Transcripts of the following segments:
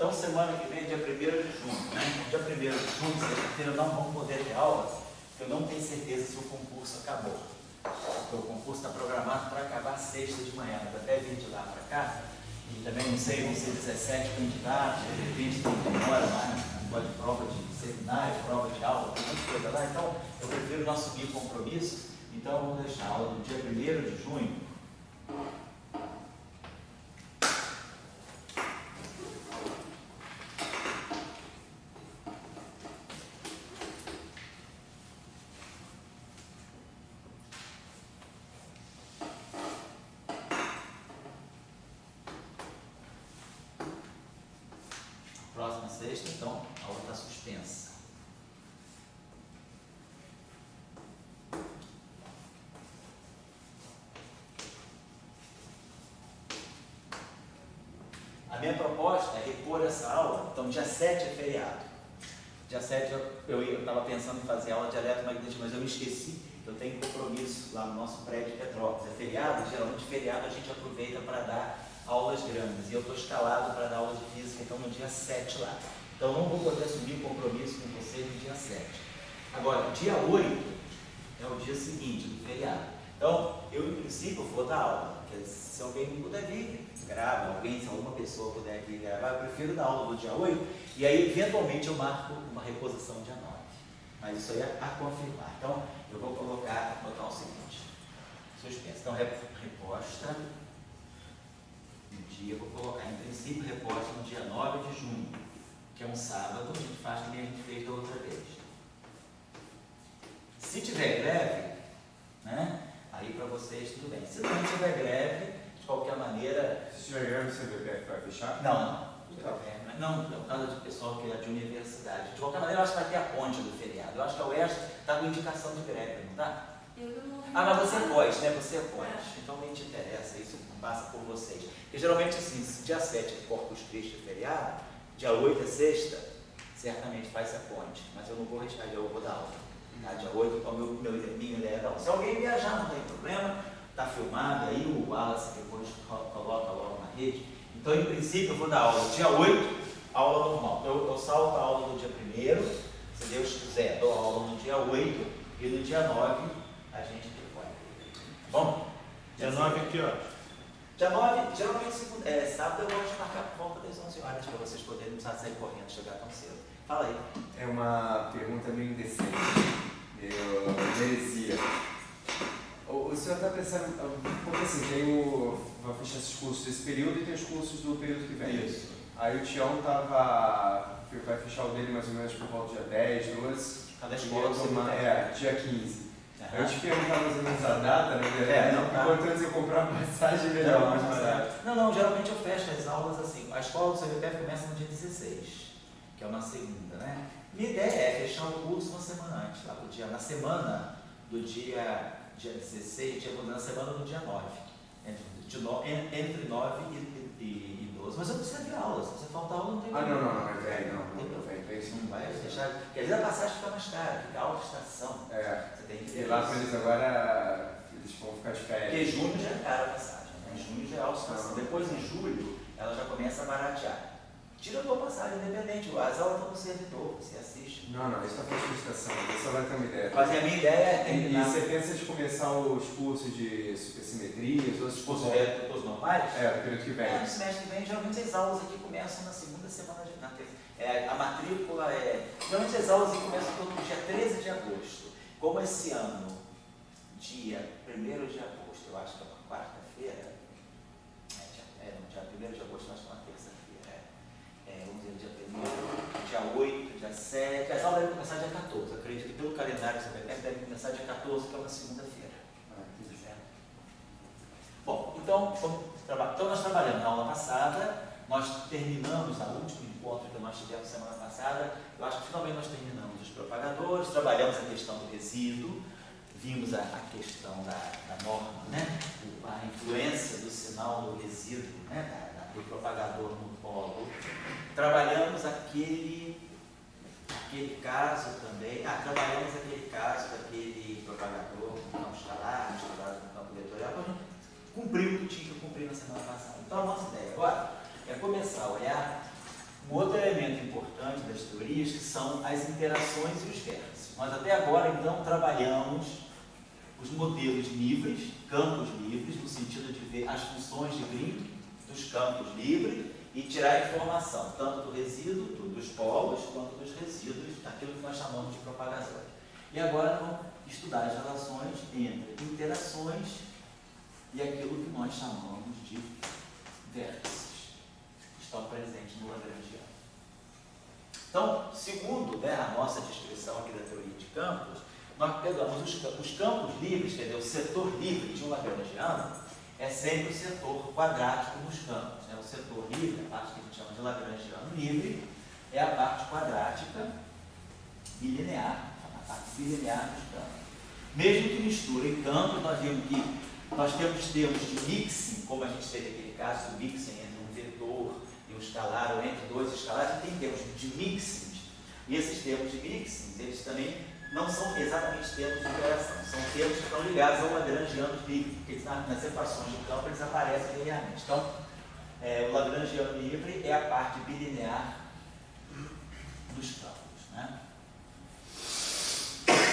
Então, semana que vem, dia 1º de junho, né? Dia 1º de junho, sexta-feira, não vamos poder ter aula, porque eu não tenho certeza se o concurso acabou. Porque o concurso está programado para acabar sexta de manhã, até vir de lá para cá. E também não sei, vão ser 17 candidatos, de repente tem demora mais, pode prova de seminário, prova de aula, tem muita coisa lá. Então, eu prefiro não assumir compromisso. Então, vamos deixar a aula do dia 1º de junho. Próxima sexta, então, a aula está suspensa. A minha proposta é repor essa aula, então dia 7 é feriado. Dia 7 eu estava pensando em fazer aula de eletromagnetismo, mas eu me esqueci que eu tenho compromisso lá no nosso prédio de Petrópolis. É feriado, geralmente feriado a gente aproveita para dar aulas grandes. E eu estou escalado para dar aula de física, então no dia 7 lá. Então não vou poder assumir o compromisso com vocês no dia 7. Agora, dia 8 é o dia seguinte do feriado. Então, eu em princípio vou dar aula. Porque se alguém não puder vir, grava. Se alguma pessoa puder vir gravar, eu prefiro dar aula no dia 8. E aí, eventualmente, eu marco uma reposição dia 9. Mas isso aí é a confirmar. Então, eu vou botar o seguinte. Suspenso. Então, reposta. Eu vou colocar em princípio reposta no dia 9 de junho, que é um sábado, a gente faz como a gente fez da outra vez. Se tiver greve, né, aí para vocês tudo bem. Se não tiver greve, de qualquer maneira... Se tiver greve, o CBPF vai fechar? Não, nada de pessoal que é de universidade. De qualquer maneira, eu acho que vai ter a ponte do feriado. Eu acho que a UERJ está com indicação de greve, não está? Mas você pode, né? Você pode. Então nem te interessa, isso passa por vocês. Porque geralmente assim, se dia 7 é Corpus Christi feriado, dia 8 é sexta, certamente faz a ponte. Mas eu não vou arriscar, eu vou dar aula. Tá? Dia 8, então minha ideia é dar aula. Se alguém viajar, não tem problema, está filmado, aí o Wallace depois coloca logo na rede. Então, em princípio, eu vou dar aula dia 8, aula normal. Eu salto a aula do dia 1º, se Deus quiser, dou aula no dia 8 e no dia 9 a gente depois. Bom? Dia 9 aqui, ó. Dia 9, geralmente sábado eu gosto de marcar por volta das 11 horas, para vocês poderem não precisar sair correndo, chegar tão cedo. Fala aí. É uma pergunta meio indecente, meio heresia. O senhor está pensando, porque assim, vai fechar esses cursos desse período e tem os cursos do período que vem. Isso. Aí o Tião vai fechar o dele mais ou menos por volta do dia 10, 12. Cada escola dia 15. Eu te perguntava mais ou menos a data, na verdade, quanto antes eu comprar passagem, melhor, mais barato. Não, geralmente eu fecho as aulas assim. A escola do CBPF começa no dia 16, que é uma segunda, né? Minha ideia é fechar o curso uma semana antes, na semana do dia 16, na semana do dia 9. Entre 9 e 12. Mas eu preciso de aula, se você faltar aula, não tem problema. Não é isso não vai deixar. Porque às vezes a passagem fica mais cara, fica alta estação. Você tem que ver. E lá para eles agora, eles vão ficar de férias. Porque junho já é cara a passagem, né? Em junho já é alta estação. Depois em julho, ela já começa a baratear. Tira a tua passagem independente, as aulas estão no servidor, você assiste. Não, isso está fora de estação, você só vai ter uma ideia. Mas a minha ideia é terminar. E você pensa de começar os cursos de supersimetria, os outros cursos normais? No período que vem. No semestre que vem, geralmente as aulas aqui começam na segunda semana na terça. A matrícula geralmente as aulas aqui começam todo dia 13 de agosto. Como esse ano, dia 1º de agosto, eu acho que é uma quarta-feira, dia 1º de agosto, nós estamos na terça-feira. Vamos dizer, dia 1º, dia 8, dia 7. As aulas devem começar dia 14. Eu acredito que pelo calendário você deve começar dia 14, que é uma segunda-feira. Bom, então nós trabalhamos na aula passada, nós terminamos o último encontro que nós tivemos semana passada. Eu acho que finalmente nós terminamos os propagadores, trabalhamos a questão do resíduo, vimos a questão da norma, né? A influência do sinal do resíduo, né? Do propagador no polo. Trabalhamos aquele caso também, trabalhamos aquele caso daquele propagador não instalado no campo vetorial, cumprir o que tinha que cumprir na semana passada. Então a nossa ideia agora é começar a olhar Um outro elemento importante das teorias que são as interações e os vértices. Nós até agora, então, trabalhamos os modelos livres, campos livres, no sentido de ver as funções de Green dos campos livres e tirar a informação, tanto do resíduo, dos polos, quanto dos resíduos, daquilo que nós chamamos de propagações. E agora vamos estudar as relações entre interações e aquilo que nós chamamos de vértices, que estão presentes no Lagrangiano. Então, segundo a nossa descrição aqui da teoria de campos, nós pegamos os campos livres, quer dizer, o setor livre de um Lagrangiano é sempre o setor quadrático nos campos. O setor livre, a parte que a gente chama de Lagrangiano livre, é a parte quadrática bilinear, a parte bilinear dos campos. Mesmo que misture em campos, nós vimos que nós temos termos de mixing, como a gente teve aquele caso do mixing entre um vetor e um escalar, ou entre dois escalares, e tem termos de mixing. E esses termos de mixing, eles também não são exatamente termos de interação, são termos que estão ligados ao Lagrangiano livre, porque nas equações de campo eles aparecem linearmente. Então, o Lagrangiano livre é a parte bilinear dos campos. Né?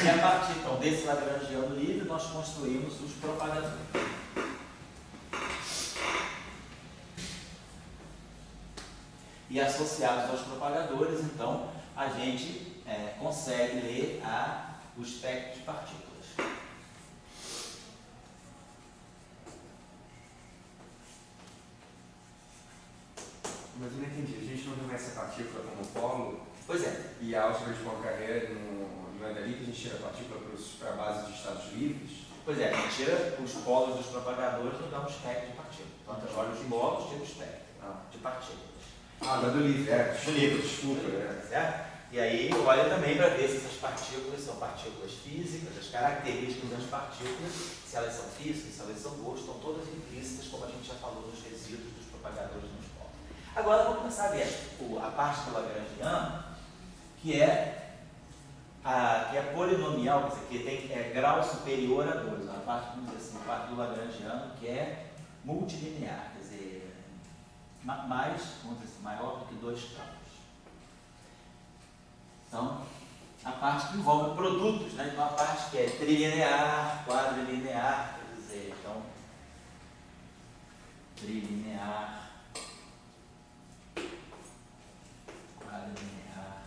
E a partir então, desse Lagrangiano livre, nós construímos os propagadores. E associados aos propagadores, então, a gente consegue ler o espectro de partículas. Mas eu não entendi, a gente não reconhece a partícula como polo? Pois é. E a álgebra de Poincaré não é dali que a gente tira a partícula para a base de estados livres? Pois é, a gente tira os polos dos propagadores e dá um espectro de partículas. Então, a gente olha os polos e tira o espectro de partículas. Da do livre, do livre, desculpa. Certo? E aí olha também para ver se essas partículas são partículas físicas, as características das partículas, se elas são físicas, se elas são boas, estão todas implícitas, como a gente já falou nos resíduos dos propagadores nos polos. Agora vamos começar a ver a parte do Lagrangiano, que é polinomial, quer dizer, que tem grau superior a 2. A parte, vamos dizer assim, a parte do Lagrangiano que é multilinear, quer dizer, mais, vamos dizer assim, maior do que 2 campos. Então, a parte que envolve produtos, né? Então, a parte que é trilinear, quadrilinear, quer dizer, então, trilinear, quadrilinear,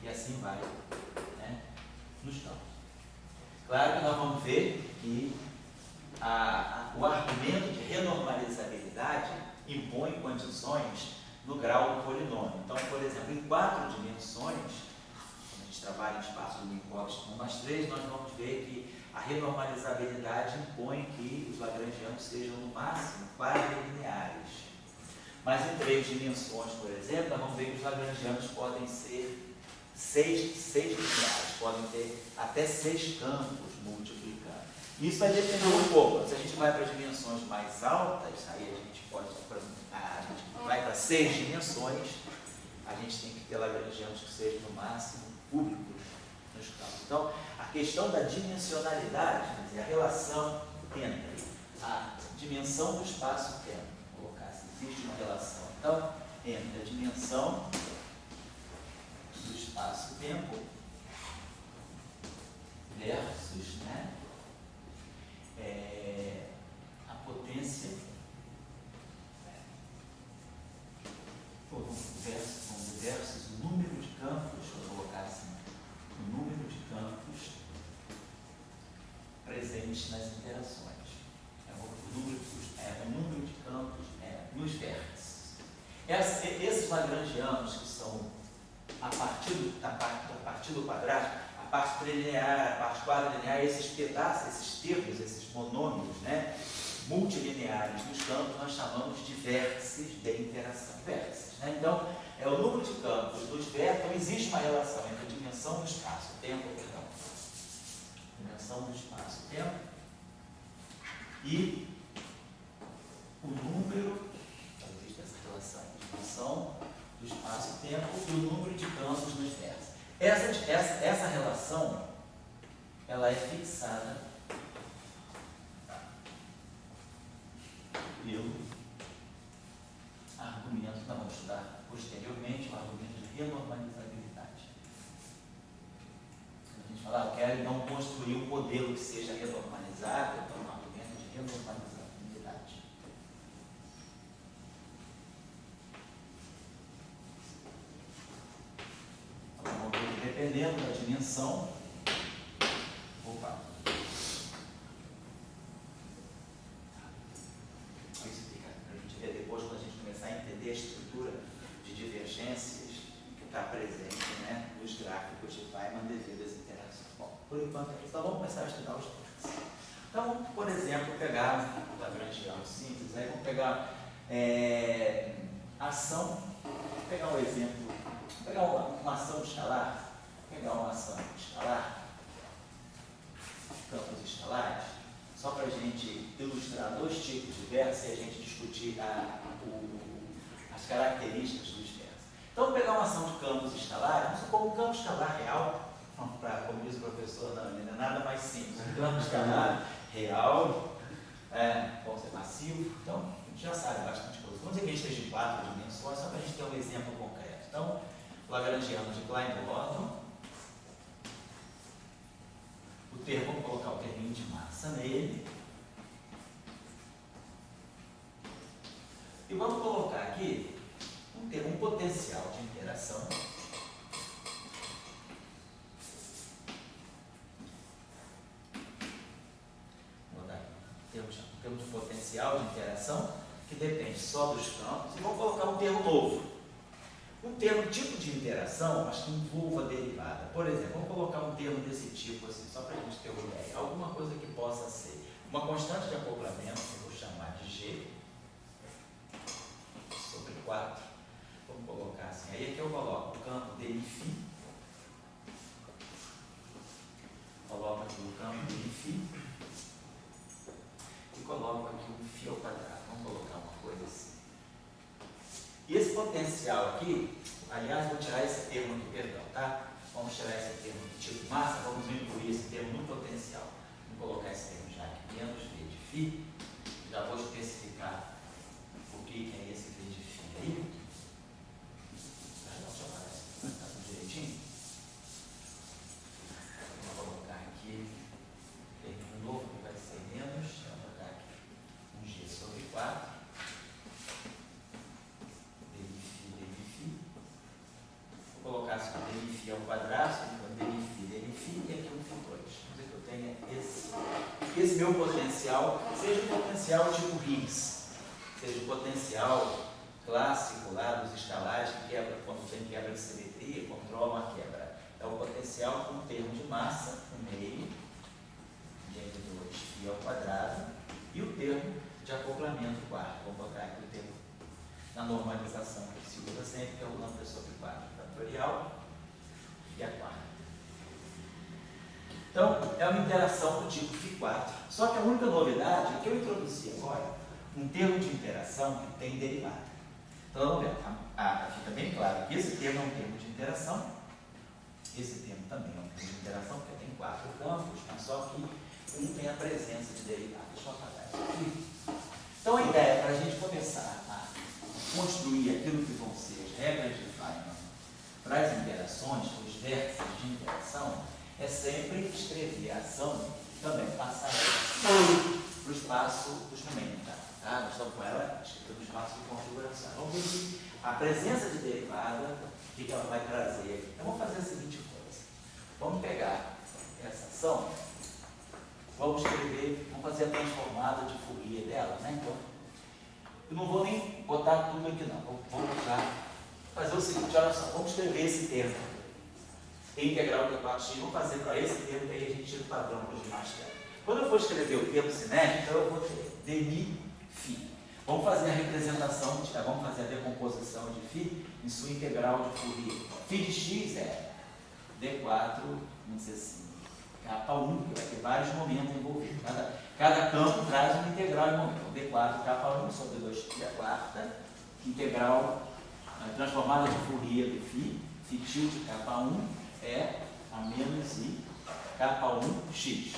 e assim vai, né? Nos campos. Claro que nós vamos ver que o argumento de renormalizabilidade impõe condições no grau do polinômio. Então, por exemplo, em 4 dimensões, quando a gente trabalha em espaço do Minkowski 1 mais 3, nós vamos ver que a renormalizabilidade impõe que os lagrangianos sejam, no máximo, quadrilineares. Mas em 3 dimensões, por exemplo, nós vamos ver que os lagrangianos podem ser 6 lineares, podem ter até 6 campos multiplicando. Isso vai depender um pouco. Se a gente vai para dimensões mais altas, aí a gente vai para 6 dimensões, a gente tem que ter lagrangianos que sejam no máximo cúbicos nos campos. Então, a questão da dimensionalidade, quer dizer, a relação entre a dimensão do espaço-tempo, vou colocar assim, existe uma relação, então, entre a dimensão do espaço-tempo versus, né, a potência versus o número de campos, vou colocar assim, o número de campos presentes nas interações. O número de campos nos vértices. Esses lagrangianos que são a partir do quadrático, a parte trilinear, a parte quadrilinear, esses pedaços, esses termos, esses monômios, né, multilineares nos campos, nós chamamos de vértices de interação. Vértices, né? Então, é o número de campos dos vértices. Então, existe uma relação entre a dimensão do espaço-tempo, dimensão do espaço-tempo e o número, existe essa relação, dimensão do espaço-tempo e o número de campos nos vértices. Essa relação, ela é fixada pelo vamos estudar posteriormente o argumento de renormalizabilidade. A gente fala, eu quero então construir um modelo que seja renormalizável, então um argumento de renormalizabilidade. Então, um modelo que, dependendo da dimensão, isso fica para a gente ver depois, quando a gente começar a entender a estrutura de divergências que está presente, né, nos gráficos de Feynman devido às interações. Bom, por enquanto é isso. Então vamos começar a estudar os termos. Então, por exemplo, pegar o Lagrangiano simples, aí vamos pegar ação, vou pegar um exemplo, vou pegar uma ação escalar, campos escalares, só para a gente ilustrar dois tipos de versos e a gente discutir as características dos versos. Então, vou pegar uma ação de campos escalares, vamos supor um campo escalar real, como diz o professor, não é nada mais simples. Um campo escalar real, pode ser massivo, então a gente já sabe bastante coisa. Vamos dizer que a gente esteja em 4 dimensões, só para a gente ter um exemplo concreto. Então, Lagrangiano de Klein-Bordon, o termo, vamos colocar o terminho de massa nele. E vamos colocar aqui um potencial de interação. Vou dar um termo de potencial de interação que depende só dos campos. E vamos colocar um termo novo. Um termo, tipo de interação, mas que envolva derivada. Por exemplo, vamos colocar um termo desse tipo, assim, só para a gente ter uma ideia. Alguma coisa que possa ser uma constante de acoplamento, que eu vou chamar de G, sobre 4. Vamos colocar assim. Aí aqui eu coloco o campo dφ. Coloco aqui o campo dφ. E coloco aqui um φ ao quadrado. Vamos colocar uma coisa assim. E esse potencial aqui, aliás, vou tirar esse termo aqui, perdão, tá? Vamos tirar esse termo de tipo massa, vamos incluir esse termo no potencial. Vamos colocar esse termo já aqui, menos V de φ. Já vou especificar o que é esse V de φ aí. Deixa eu chamar esse direitinho. Vou colocar aqui termo novo, que vai ser menos. Vou botar aqui um G sobre 4. Vou colocar assim, dφ ao quadrado, dφ, e aqui um φ2. Vamos dizer que eu tenha esse meu potencial, seja o potencial tipo Higgs, seja o potencial clássico lá dos escalares, que quebra quando tem quebra de simetria, controla uma quebra. É o potencial com um termo de massa, no meio, de 2φ ao quadrado, e o termo de acoplamento quarto. Vou botar aqui o termo na normalização que se usa sempre, que é o lambda sobre 4 fatorial e a quarta. Então, é uma interação do tipo φ4. Só que a única novidade é que eu introduzi agora um termo de interação que tem derivada. Então, vamos ver, fica bem claro que esse termo é um termo de interação, esse termo também é um termo de interação, porque tem 4 campos, mas só que um tem a presença de derivada. Deixa eu apagar isso aqui. Então, a ideia é para a gente começar a construir aquilo que vão ser as regras de Feynman para as interações, os vértices de interação, é sempre escrever a ação e também passar ela para o espaço dos momentos. Tá? Nós estamos com ela escrita no espaço de configuração. Vamos ver que a presença de derivada, o que ela vai trazer. Então, vamos fazer a seguinte coisa. Vamos pegar essa ação, vamos escrever, vamos fazer a transformada de Fourier dela, né? Então, eu não vou nem botar tudo aqui não, vou fazer o seguinte, olha só, vamos escrever esse termo, integral de 4x, vamos fazer para esse termo, que aí a gente tira o padrão para os demais termos. Quando eu for escrever o termo cinético, então eu vou ter dmi-φ. Vamos fazer a representação, vamos fazer a decomposição de φ em sua integral de Fourier. Φ de x é d4, vamos dizer assim, K1, que vai ter vários momentos envolvidos. Cada campo traz uma integral em momento. D4, K1 sobre 2π a quarta, integral transformada de Fourier de φ tilde K1 é a menos I K1x,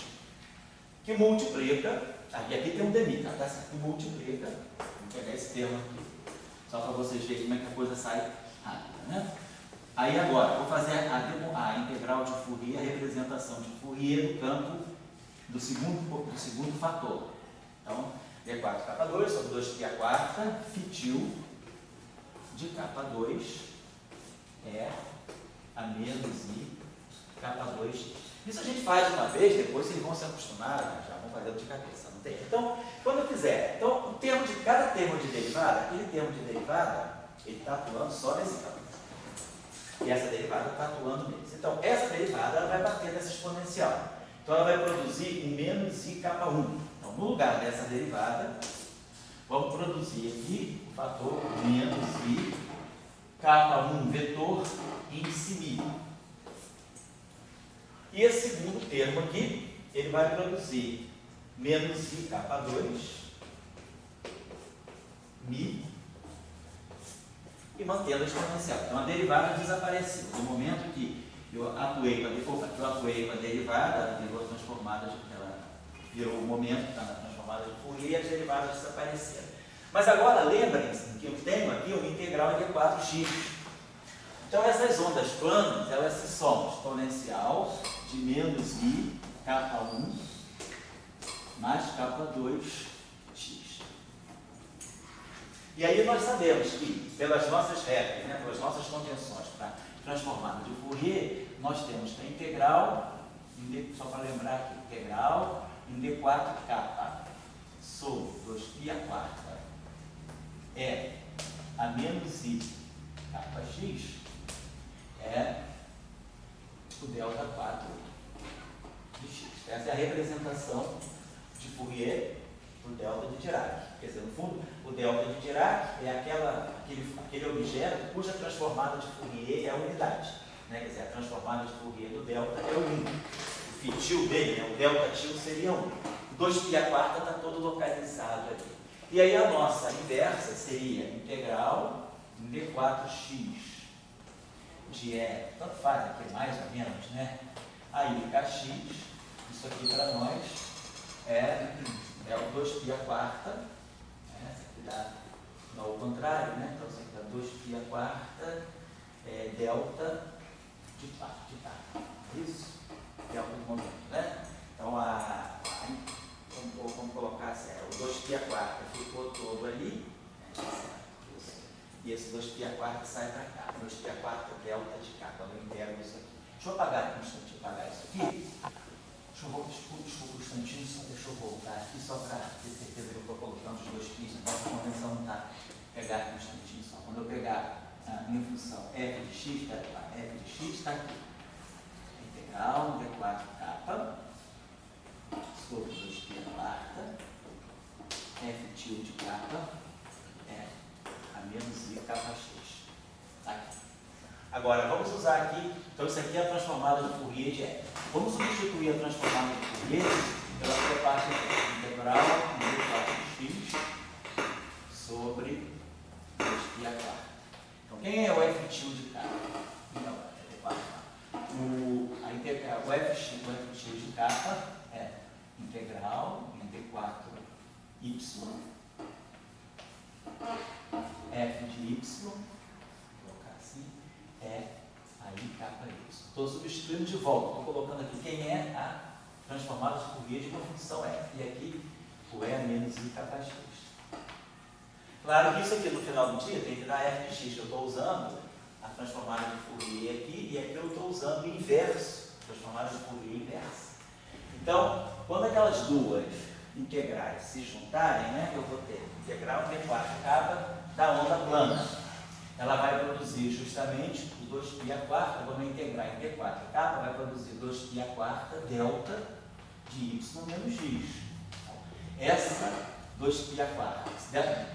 que multiplica, aqui tem um demi, tá certo? Que multiplica, vamos pegar esse termo aqui, Só para vocês verem como é que a coisa sai rápida, né? Aí agora, vou fazer a integral de Fourier, a representação de Fourier do campo do segundo fator. Então, D4 capa 2 sobre 2π a quarta, fitil de capa 2 é a menos I capa 2x. Isso a gente faz uma vez, depois vocês vão se acostumar, já vão fazer de cabeça, não tem? Então, quando eu fizer, então, cada termo de derivada, aquele termo de derivada, ele está atuando só nesse campo. E essa derivada está atuando neles. Então, essa derivada ela vai bater nessa exponencial. Então, ela vai produzir um menos I capa 1. Então, no lugar dessa derivada, vamos produzir aqui o fator menos I capa 1 vetor índice μ. E esse segundo termo aqui, ele vai produzir menos I capa 2 μ e mantendo a exponencial. Então, a derivada desapareceu. No momento que eu atuei com a derivada, ela virou transformada, ela virou o momento que está na transformada de Fourier e as derivadas desapareceram. Mas agora, lembrem-se que eu tenho aqui uma integral de 4x. Então, essas ondas planas, elas se somam exponencial de menos I capa 1 mais capa 2x. E aí nós sabemos que, pelas nossas regras, né, pelas nossas convenções para transformada de Fourier, nós temos que a integral, só para lembrar aqui, integral em D4 capa sobre 2π a quarta é a menos I capa x é o delta 4 de x. Essa é a representação de Fourier do delta de Dirac. Quer dizer, no fundo, o delta de Dirac é aquele objeto cuja transformada de Fourier é a unidade. Né? Quer dizer, a transformada de Fourier do delta é o 1. O fitil dele, né? O delta til seria 1. O 2π a quarta está todo localizado ali. E aí a nossa inversa seria integral em D4x de E, tanto faz aqui mais ou menos, né? Aí kx, isso aqui para nós é o 2π a quarta, né? Isso aqui dá ao contrário, né? Então isso aqui dá 2π a quarta delta de π. Isso? Delta do momento, né? Então vamos colocar assim, o 2π a quarta ficou todo ali, e esse 2π a quarta sai para cá. 2π a quarta delta de cá, quando eu integro isso aqui. Deixa eu apagar aqui um instantinho, apagar isso aqui. Desculpa um instantinho, deixa eu voltar aqui só para ter certeza que eu estou colocando os dois p's, então a convenção não está. Pegar aqui um instantinho só. Quando eu pegar a minha função f de x, f de x está aqui. Integral d4 capa sobre 2π a quarta f til de capa é a menos I capa x. Tá aqui. Agora, vamos usar aqui, então isso aqui é a transformada de Fourier de F. Vamos substituir a transformada de Fourier pela sua parte integral de 4x sobre 2π a quarta. Então, quem é o f til de k? Não, é D4. O f til de k é integral em D4y f de y, vou colocar assim, é aí capa y. Estou substituindo de volta, estou colocando aqui quem é a transformada de Fourier de uma função f. E aqui o é menos I capa x. Claro que isso aqui no final do dia tem que dar f de x. Eu estou usando a transformada de Fourier aqui e aqui eu estou usando o inverso, transformada de Fourier inversa. Então, quando aquelas duas integrais se juntarem, né, eu vou ter integral D4 capa da onda plana. Ela vai produzir justamente o 2π a quarta, vamos integrar em D4 capa, vai produzir 2π a quarta delta de y menos x. Essa 2π a quarta,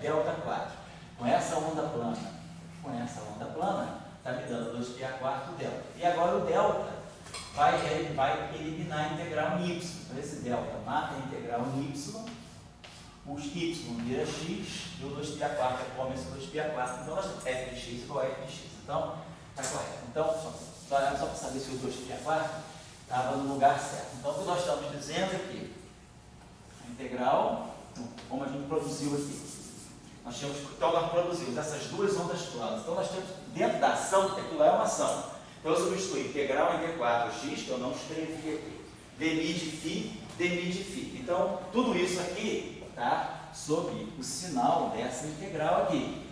delta 4, com essa onda plana, está me dando 2π a quarta delta. E agora o delta vai eliminar a integral em y. Então esse delta mata a integral em y, os y vira x e o 2π a quarta come esse 2π a quarta. Então nós temos f de x igual a f de x. Então, está correto. Então, só para saber se o 2π a quarta estava no lugar certo. Então, o que nós estamos dizendo aqui, a integral, como a gente produziu aqui, Então nós produzimos essas duas ondas planas. Então nós temos, dentro da ação, que aquilo é uma ação. Então eu substituo integral em D4x, que eu não escrevi aqui, dmi de φ, dmi de φ. Então tudo isso aqui está sob o sinal dessa integral aqui.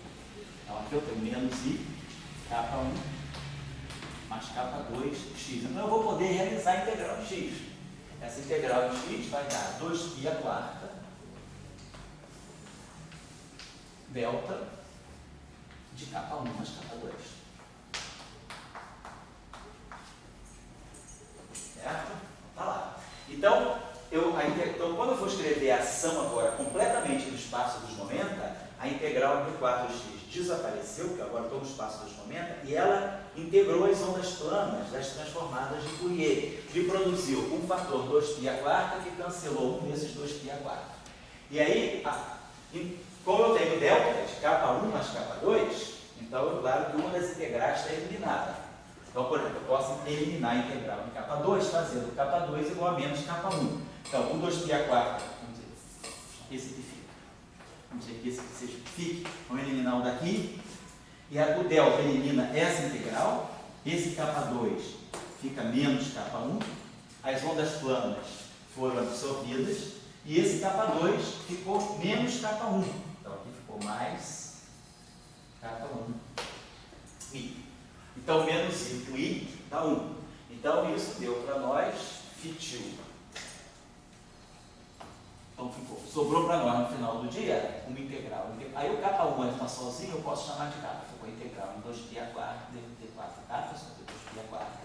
Então aqui eu tenho menos i, K1 mais K2x. Então eu vou poder realizar a integral de x. Essa integral de x vai dar 2π à quarta delta de K1 mais K2. Certo? Tá lá. Então, quando eu for escrever a ação agora completamente no espaço dos 90, a integral de 4x desapareceu, porque agora estou no espaço dos 90, e ela integrou as ondas planas das transformadas de Fourier, que produziu um fator 2π à quarta que cancelou um desses 2π à quarta. E aí, como eu tenho delta de K1 mais K2, então é claro que uma das integrais está eliminada. Então, por exemplo, eu posso eliminar a integral de K2 fazendo K2 igual a menos K1. Então, o 2π à quarta, vamos dizer, esse aqui fica. Vamos dizer que esse aqui seja fique. Vamos eliminar o daqui. E o delta elimina essa integral. Esse K2 fica menos K1. As ondas planas foram absorvidas. E esse K2 ficou menos K1. Então, aqui ficou mais K1. I. Então, menos I, o I dá 1. Então, isso deu para nós φ2. Então, sobrou para nós, no final do dia, uma integral. Aí, o K1 está sozinho, eu posso chamar de K. Ficou integral em 2π à quarta, D4K, só ter 2π à quarta,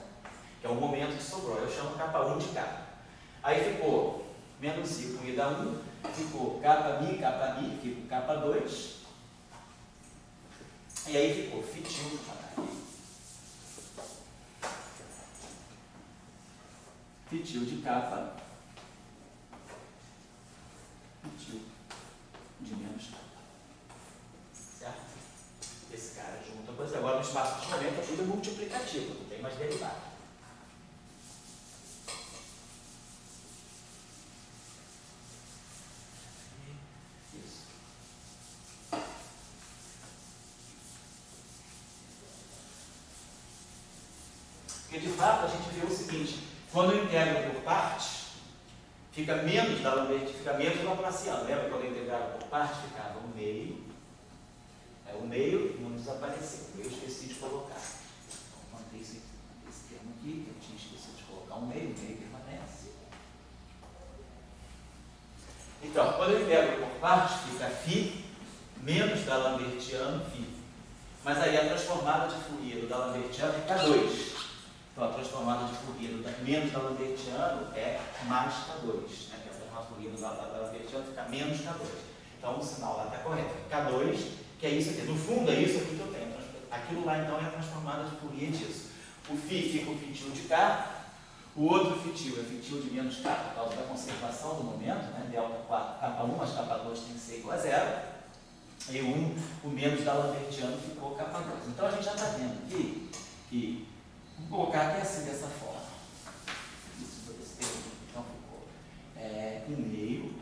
que é o momento que sobrou. Eu chamo K1 de K. Aí, ficou menos I com I dá 1, ficou Kmi, fica K2. E aí, ficou φ2. Φ2 de K, φ2 de menos K. Certo? Esse cara junta coisa. Agora no espaço de 90 tudo é multiplicativo, não tem mais derivada. Isso. Porque de fato a gente vê o seguinte. Quando eu integro por partes, fica menos da Lambert, fica menos do Laplaciano. Lembra quando eu integrava por partes? Ficava o meio. O meio não desapareceu. Eu esqueci de colocar. Então, mantém esse termo aqui, que eu tinha esquecido de colocar o meio permanece. Então, quando eu integro por partes, fica φ menos da Lambertiano φ. Mas aí a transformada de Fourier do da Lambertiano é K2. Então, a transformada de Fourier menos da Lambertiano é mais K2. Né? Que a transformada de Fourier da Lambertiano fica menos K2. Então, o sinal lá está correto. K2, que é isso aqui. No fundo, é isso aqui que eu tenho. Aquilo lá, então, é a transformada de Fourier disso. O φ fica o φ2 de K. O outro φ2 é φ2 de menos K, por causa da conservação do momento. Né? Delta 4, K1 mais K2 tem que ser igual a 0. E o menos da Lambertiano ficou K2. Então, a gente já está vendo aqui que vou colocar aqui assim, dessa forma. Esse termo, então ficou 1/2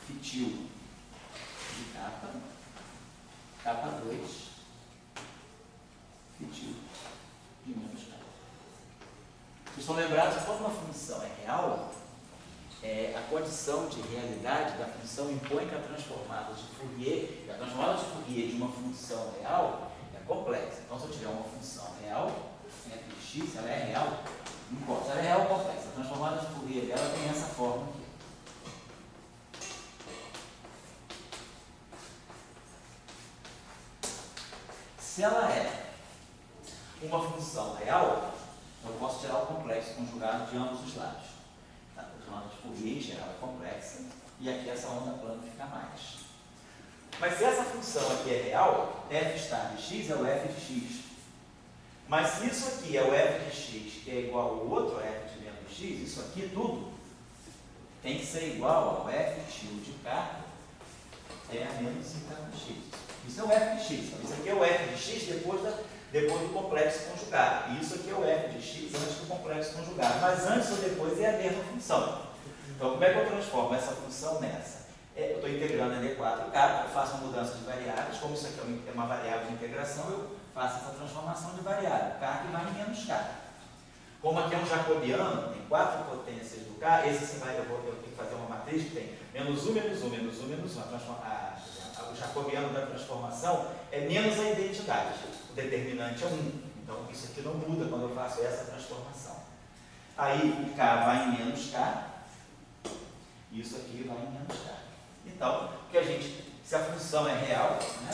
φ2 de K, K2 φ2 de menos K. Vocês estão lembrados que quando uma função é real, a condição de realidade da função impõe que a transformada de Fourier, a transformada de Fourier de uma função real é complexa. Então, se eu tiver uma função real, fx, ela é real, não importa, ela é real ou complexa. A transformada de Fourier dela tem essa forma aqui. Se ela é uma função real, eu posso tirar o complexo conjugado de ambos os lados. A transformada de Fourier, em geral, é complexa, e aqui essa onda plana fica mais. Mas se essa função aqui é real, f estar de x é o f de x. Mas se isso aqui é o f de x, que é igual ao outro f de menos x, isso aqui tudo tem que ser igual ao f de k menos k de x. Isso é o f de x. Isso aqui é o f de x depois do complexo conjugado. E isso aqui é o f de x antes do complexo conjugado. Mas antes ou depois é a mesma função. Então, como é que eu transformo essa função nessa? eu estou integrando ND4K, eu faço uma mudança de variáveis, como isso aqui é uma variável de integração, eu faço essa transformação de variável, K que vai em menos K. Como aqui é um jacobiano, tem 4 potências do K, esse você vai, eu tenho que fazer uma matriz que tem menos 1, menos 1, menos 1, menos 1. O jacobiano da transformação é menos a identidade. O determinante é 1. Então isso aqui não muda quando eu faço essa transformação. Aí o K vai em menos K, e isso aqui vai em menos K. Então, que a gente, se a função é real, né,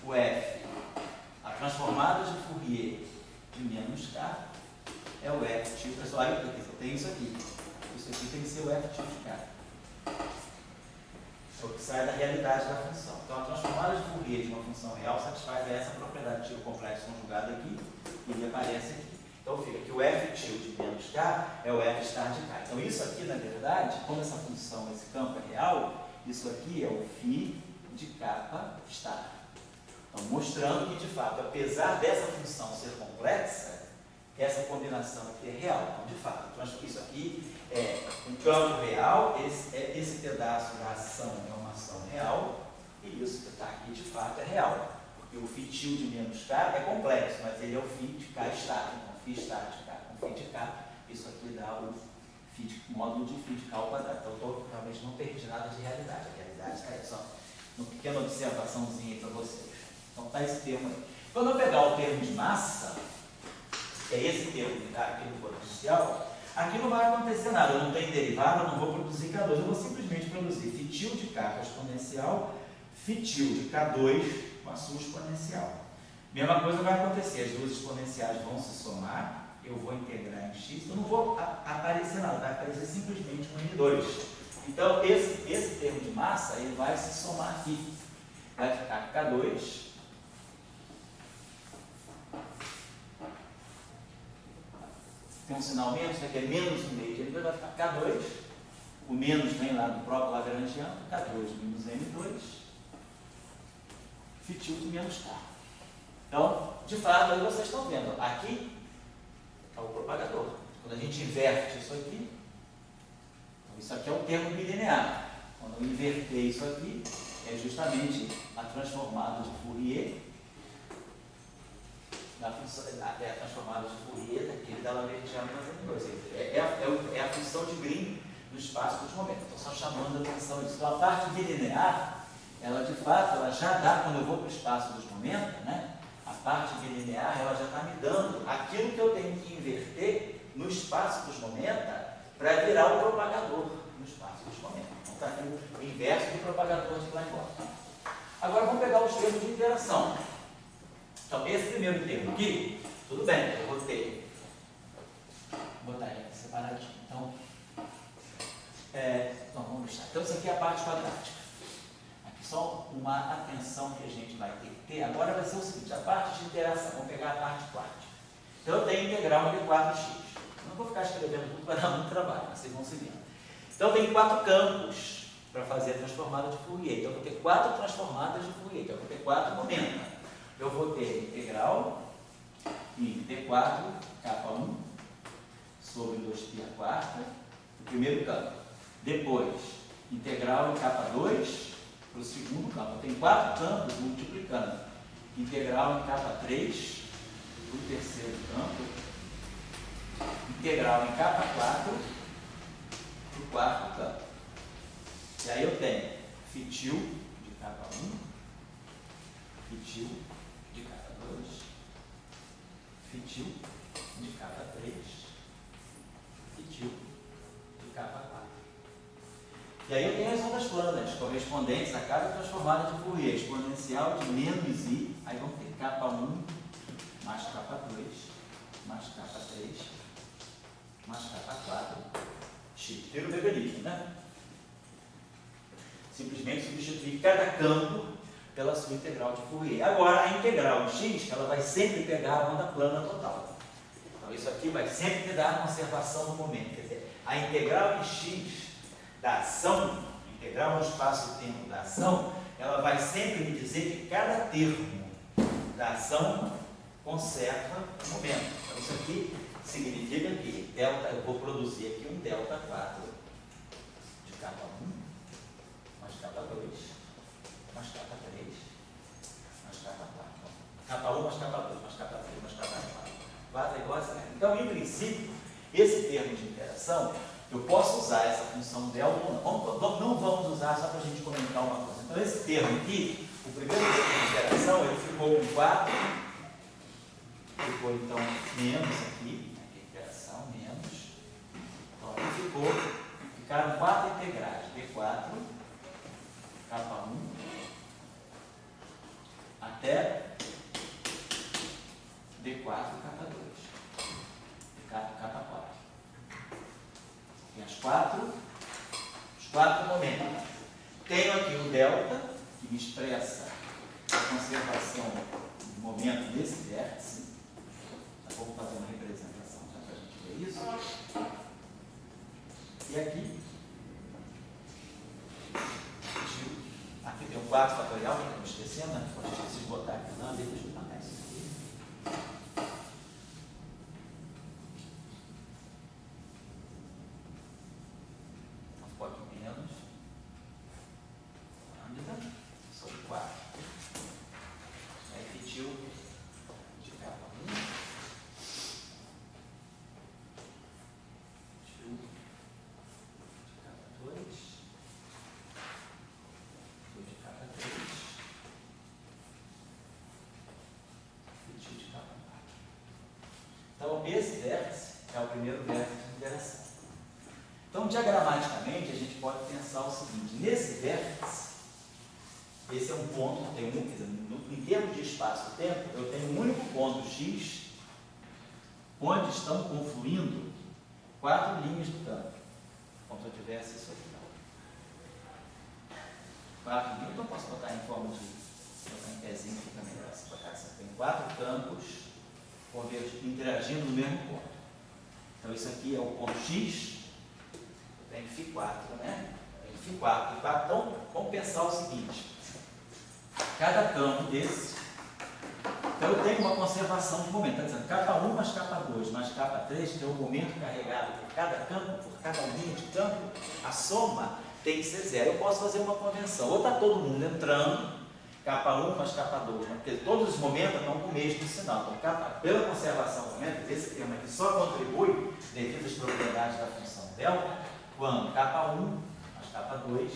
o f, a transformada de Fourier de menos K, é o f tio. Pessoal, olha aqui, eu tenho isso aqui. Isso aqui tem que ser o f tio de K. É o que sai da realidade da função. Então, a transformada de Fourier de uma função real satisfaz essa propriedade tio complexo conjugado aqui, e ele aparece aqui. Então, fica que o f tio de menos K é o f star de K. Então, isso aqui, na verdade, como essa função, esse campo é real, isso aqui é o φ de K star. Então, mostrando que, de fato, apesar dessa função ser complexa, essa combinação aqui é real. Então, de fato, isso aqui é um campo real, esse pedaço da ação é uma ação real, e isso que está aqui, de fato, é real. Porque o φ tio de menos K é complexo, mas ele é o φ de K star. Então, φ star de K com φ de K, isso aqui dá o módulo de φ de K ao quadrado. Então, eu realmente não perdi nada de realidade. A realidade está aí, só uma pequena observaçãozinha para vocês. Então, está esse termo aí. Quando eu pegar o termo de massa, que é esse termo que está aqui no potencial, aqui não vai acontecer nada. Eu não tenho derivada, eu não vou produzir K2, eu vou simplesmente produzir φ tio de K com a exponencial, φ tio de K2 com a sua exponencial. Mesma coisa vai acontecer, as duas exponenciais vão se somar, eu vou integrar em x, eu não vou aparecer nada, vai aparecer simplesmente um N2. Então, esse termo de massa, ele vai se somar aqui. Vai ficar K2 tem um sinal menos, que é menos no meio, ele vai ficar K2, o menos vem lá do próprio Lagrangiano, K2 menos N2, φ tio de menos K. Então, de fato, aí vocês estão vendo, aqui é o propagador. Quando a gente inverte isso aqui, então isso aqui é um termo bilinear. Quando eu inverter isso aqui, é justamente a transformada de Fourier, a transformada de Fourier daquele da Lagrangiano mais N2. É a função de Green no espaço dos momentos. Estou só chamando a atenção disso. Então, a parte bilinear, ela de fato, ela já dá, quando eu vou para o espaço dos momentos, né? A parte bilinear, ela já está me dando aquilo que eu tenho que inverter no espaço dos momentos para virar o propagador no espaço dos momentos. Então, está aqui o inverso do propagador de Klein-Bott. Agora, vamos pegar os termos de interação. Então, esse primeiro termo aqui, tudo bem, eu vou ter. Vou botar ele aqui separadinho. Então, vamos deixar. Então, isso aqui é a parte quadrática. Aqui só uma atenção que a gente vai ter que ter. Agora vai ser o seguinte, a parte de interação. Vamos pegar a parte quádrica. Então, eu tenho integral de 4x. Eu não vou ficar escrevendo tudo, vai dar muito trabalho, mas vocês vão seguindo. Então, eu tenho 4 campos para fazer a transformada de Fourier. Então, eu vou ter 4 transformadas de Fourier. Então, eu vou ter 4 momentos. Eu vou ter integral em D4, K1, sobre 2π a quarta, o primeiro campo. Depois, integral em K2, para o segundo campo. Eu tenho 4 campos multiplicando. Integral em K3, para o terceiro campo. Integral em K4, para o quarto campo. E aí eu tenho φ tio de K1, φ tio de K2, φ tio de K3, φ tio de K4. E aí eu tenho as ondas planas correspondentes a cada transformada de Fourier, exponencial de menos i, aí vamos ter K1 mais K2, mais K3, mais K4, x. Tira o bebelismo, né? Simplesmente substituir cada campo pela sua integral de Fourier. Agora, a integral de x, ela vai sempre pegar a onda plana total. Então, isso aqui vai sempre me dar a conservação do momento. Quer dizer, a integral de x da ação, a integral no espaço-tempo da ação, ela vai sempre me dizer que cada termo da ação conserva o momento. Então, isso aqui significa que delta, eu vou produzir aqui um delta 4 de K1 mais capa 2, mais capa 3, mais capa 4. Capa 1 mais capa 2, mais capa 3, mais capa 4. 4 é igual a 0. Então, em princípio, esse termo de interação, eu posso usar essa função delta ou não. Não vamos usar só para a gente comentar uma coisa. Então, esse termo aqui, o primeiro termo de interação, ele ficou com 4, ficou então menos aqui, interação, menos. Então, aqui ficaram 4 integrais, D4, capa 1, até D4, capa 2, capa 4. Tem os quatro momentos. Tenho aqui o delta, que me expressa a conservação do momento desse vértice. Vamos fazer uma representação já para a gente ver isso. E aqui tem um 4 fatorial, que eu estou esquecendo, né? Pode esquecer de botar aqui. Não, deixa eu botar isso aqui. Um pouquinho menos. Lambda sobre 4. Aí repetiu de capa 1. Repetiu de capa 2. De capa 3. Repetiu de capa 4. Então, esse vértice é o primeiro vértice de interação. Então, diagramaticamente, a gente pode pensar o seguinte: nesse vértice, esse é um ponto, tem quer dizer, em termos de espaço-tempo, eu tenho um único ponto X, onde estão confluindo 4 linhas do campo. Como se eu tivesse isso aqui. 4 linhas, então eu posso botar em forma de, botar em pezinho, fica melhor se botar assim. Tem 4 campos interagindo no mesmo ponto. Então, isso aqui é o ponto X. Tem Φ4, né? Tem Φ4. Então, vamos pensar o seguinte: cada campo desse, então eu tenho uma conservação de momento. Está dizendo capa 1 mais capa 2 mais capa 3, que é o momento carregado por cada campo, por cada linha de campo, a soma tem que ser 0. Eu posso fazer uma convenção. Ou está todo mundo entrando, capa 1 mais capa 2, né? Porque todos os momentos estão com o mesmo sinal. Então, pela conservação do momento, esse termo aqui só contribui devido às propriedades da função delta, quando capa 1 mais capa 2,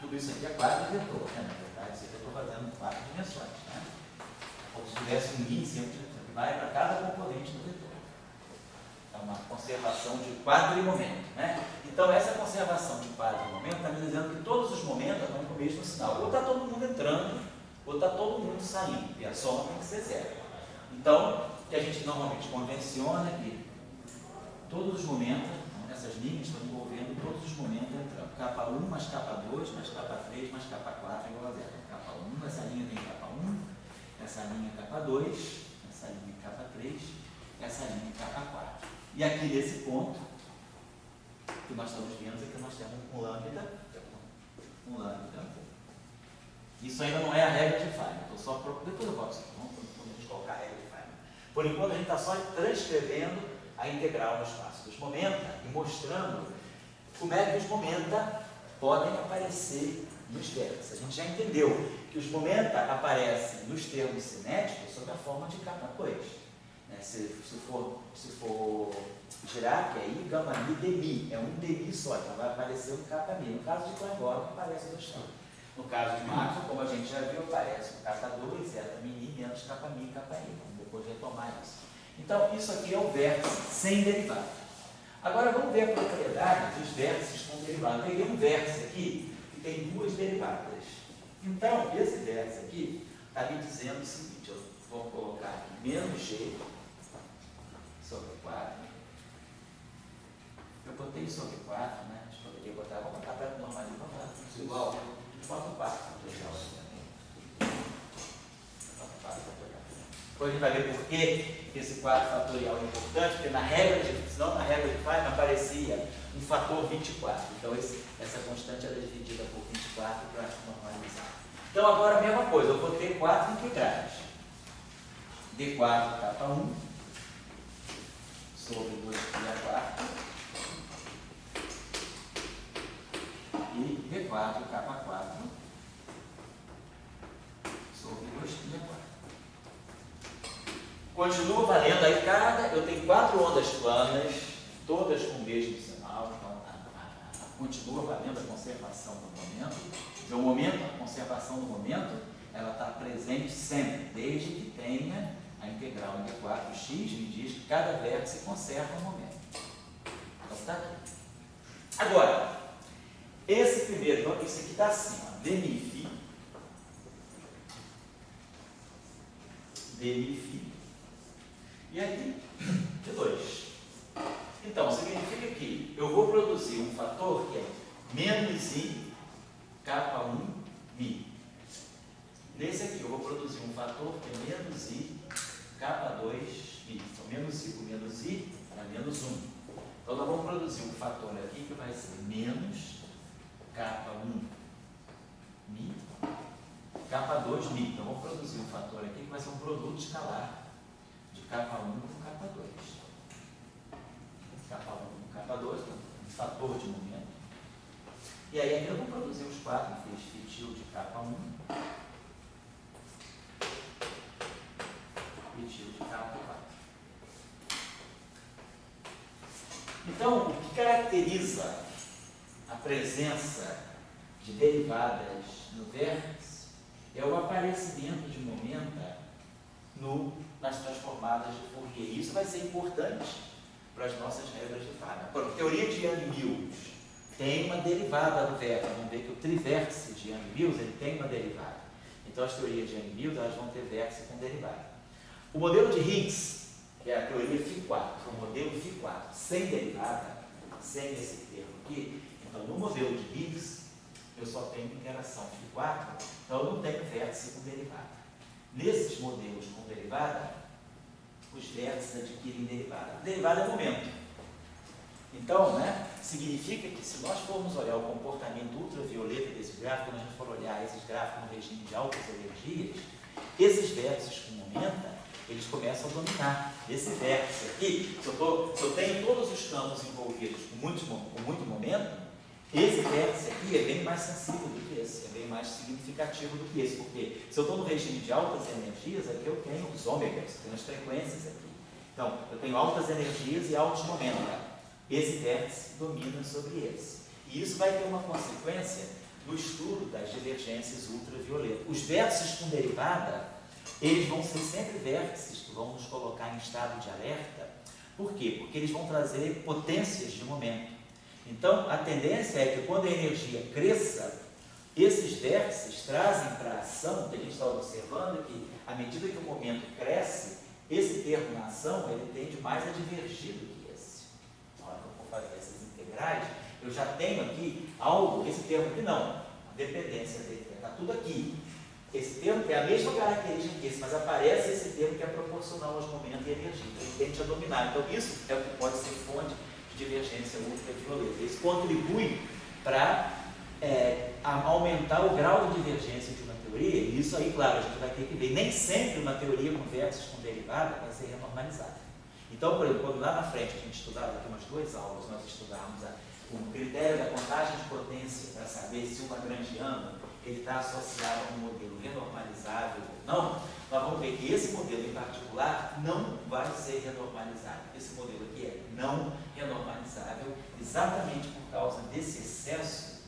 tudo isso aqui é quadro vetor, né? Na verdade, isso aqui eu estou fazendo 4 dimensões, né? Como se tivesse um i sempre que vai para cada componente do vetor. É uma conservação de quadrimomento, né? Então, essa conservação de quadrimomento está me dizendo que todos os momentos estão com o mesmo sinal. Ou está todo mundo entrando, ou está todo mundo saindo. E a soma tem que ser 0. Então, o que a gente normalmente convenciona é que todos os momentos, essas linhas estão envolvendo todos os momentos entrando. Capa 1 mais capa 2 mais capa 3 mais capa 4 é igual a 0. Capa 1, essa linha tem capa 1, essa linha capa 2, essa linha capa 3, essa linha capa 4. E aqui nesse ponto, que nós estamos vendo, é que nós temos um lambda. Isso ainda não é a regra de Feynman. Depois eu boto isso aqui, vamos a gente colocar a regra de Feynman. Por enquanto, a gente está só transcrevendo a integral no espaço dos momenta e mostrando como é que os momenta podem aparecer nos vértices. A gente já entendeu que os momenta aparecem nos termos cinéticos sob a forma de capa 2. Se for girar, que é I, gama, mi, demi. É um demi só, então vai aparecer um capa mi. No caso de Klein-Bora, aparece dois campos. No caso de Maxwell, como a gente já viu, aparece um capa 2, zeta mini, menos capa mi, capa i. Vamos depois retomar isso. Então, isso aqui é o vértice sem derivada. Agora, vamos ver a propriedade dos vértices com derivada. Eu peguei um vértice aqui que tem 2 derivadas. Então, esse vértice aqui está me dizendo o seguinte: eu vou colocar aqui menos g sobre 4. Eu botei sobre 4, né? Acho que eu poderia botar, vou botar para normalizar, vamos lá, igual. Bota o 4 fatorial também. Bota o 4 fatorial. Depois a gente vai ver por que esse 4 fatorial é importante, porque na regra de Feynman aparecia um fator 24. Então essa constante era dividida por 24 para normalizar. Então agora a mesma coisa, eu vou ter 4 integrais. D4 capa 1 sobre 2π4 e V4. P4 e K4 sobre 2π4. Continua valendo aí eu tenho 4 ondas planas, todas com o mesmo sinal, então continua valendo a conservação do momento. A conservação do momento, ela está presente sempre, desde que tenha a integral em D4x, me diz que cada vértice conserva o momento. Então está aqui. Agora, esse primeiro, então, isso aqui está assim, ó, dmφ, e aqui de 2. Então, significa que eu vou produzir um fator que é menos I K1 Mi. Nesse aqui eu vou produzir um fator que é menos I K2 Mi. Então, menos I com menos I para menos 1. Então, nós vamos produzir um fator aqui que vai ser menos K1 Mi, K2 Mi. Então, vamos produzir um fator aqui que vai ser um produto escalar de K1 com K2. K1 com K2, um fator de momento. E aí aqui eu vou produzir os 4 fetil de K1, fetil de K4. Então, o que caracteriza a presença de derivadas no vértice é o aparecimento de momenta nas transformadas de Fourier. Isso vai ser importante para as nossas regras de Fabry. A teoria de Yang-Mills tem uma derivada do vértice. Vamos ver que o trivértice de Yang-Mills ele tem uma derivada. Então, as teorias de Yang-Mills elas vão ter vértice com derivada. O modelo de Higgs, que é a teoria Φ4, o modelo Φ4, sem derivada, sem esse termo aqui, então, no modelo de Higgs, eu só tenho interação Φ4, então eu não tenho vértice com derivada. Nesses modelos com derivada, os vértices adquirem derivada. Derivada é momento. Então, significa que se nós formos olhar o comportamento ultravioleta desse gráfico, quando a gente for olhar esses gráficos no regime de altas energias, esses vértices com momenta, eles começam a dominar. Esse vértice aqui, se eu tenho todos os campos envolvidos com muito momento, esse vértice aqui é bem mais sensível do que esse, é bem mais significativo do que esse, porque se eu estou no regime de altas energias, aqui eu tenho os ômegas, tenho as frequências aqui. Então, eu tenho altas energias e altos momentos. Esse vértice domina sobre esse. E isso vai ter uma consequência no estudo das divergências ultravioletas. Os vértices com derivada, eles vão ser sempre vértices que vão nos colocar em estado de alerta. Por quê? Porque eles vão trazer potências de momento. Então, a tendência é que quando a energia cresça, esses vértices trazem para a ação, que a gente está observando que, à medida que o momento cresce, esse termo na ação, ele tende mais a divergir do que esse. Na hora que eu for fazer essas integrais, eu já tenho aqui algo, esse termo aqui não, a dependência dele, está tudo aqui. Esse termo tem a mesma característica que esse, mas aparece esse termo que é proporcional aos momentos e energia, então ele tende a dominar. Então, isso é o que pode ser fonte de divergência ultravioleta. Isso contribui para aumentar o grau de divergência de uma teoria, e isso aí, claro, a gente vai ter que ver. Nem sempre uma teoria com vértices com derivada vai ser renormalizada. Então, por exemplo, quando lá na frente a gente estudava, aqui umas 2 aulas, nós estudávamos o critério da contagem de potência para saber se o lagrangiano ele está associado a um modelo renormalizável ou não, nós vamos ver que esse modelo em particular não vai ser renormalizável. Esse modelo aqui é não renormalizável exatamente por causa desse excesso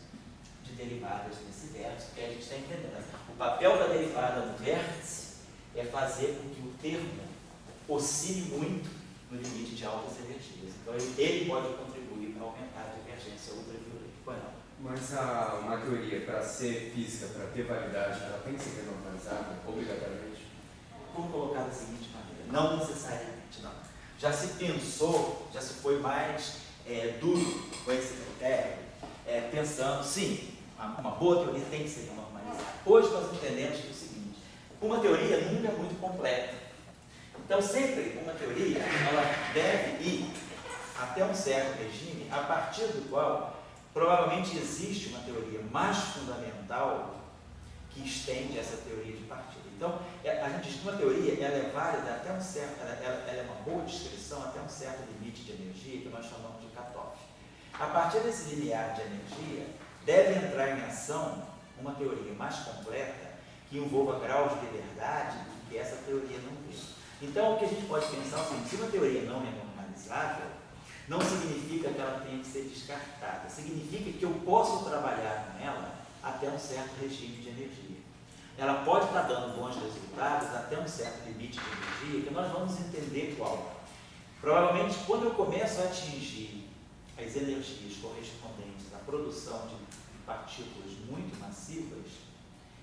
de derivadas nesse vértice que a gente está entendendo. O papel da derivada no vértice é fazer com que o termo oscile muito no limite de altas energias. Então, ele pode contribuir para aumentar a divergência ultravioleta. Mas uma teoria, para ser física, para ter validade, ela tem que ser renormalizável, obrigatoriamente? Vamos colocar da seguinte maneira, não necessariamente, não. Já se pensou, já se foi mais duro com esse critério, pensando, sim, uma boa teoria tem que ser renormalizada. Hoje nós entendemos que é o seguinte, uma teoria nunca é muito completa. Então, sempre uma teoria, ela deve ir até um certo regime, a partir do qual provavelmente existe uma teoria mais fundamental que estende essa teoria de partida. Então, a gente diz que uma teoria ela é válida até um certo, ela é uma boa descrição até um certo limite de energia, que nós chamamos de cutoff. A partir desse limiar de energia, deve entrar em ação uma teoria mais completa que envolva graus de liberdade que essa teoria não tem. Então, o que a gente pode pensar é o seguinte: se uma teoria não é normalizável, não significa que ela tenha que ser descartada, significa que eu posso trabalhar com ela até um certo regime de energia. Ela pode estar dando bons resultados até um certo limite de energia, que nós vamos entender qual. Provavelmente, quando eu começo a atingir as energias correspondentes à produção de partículas muito massivas,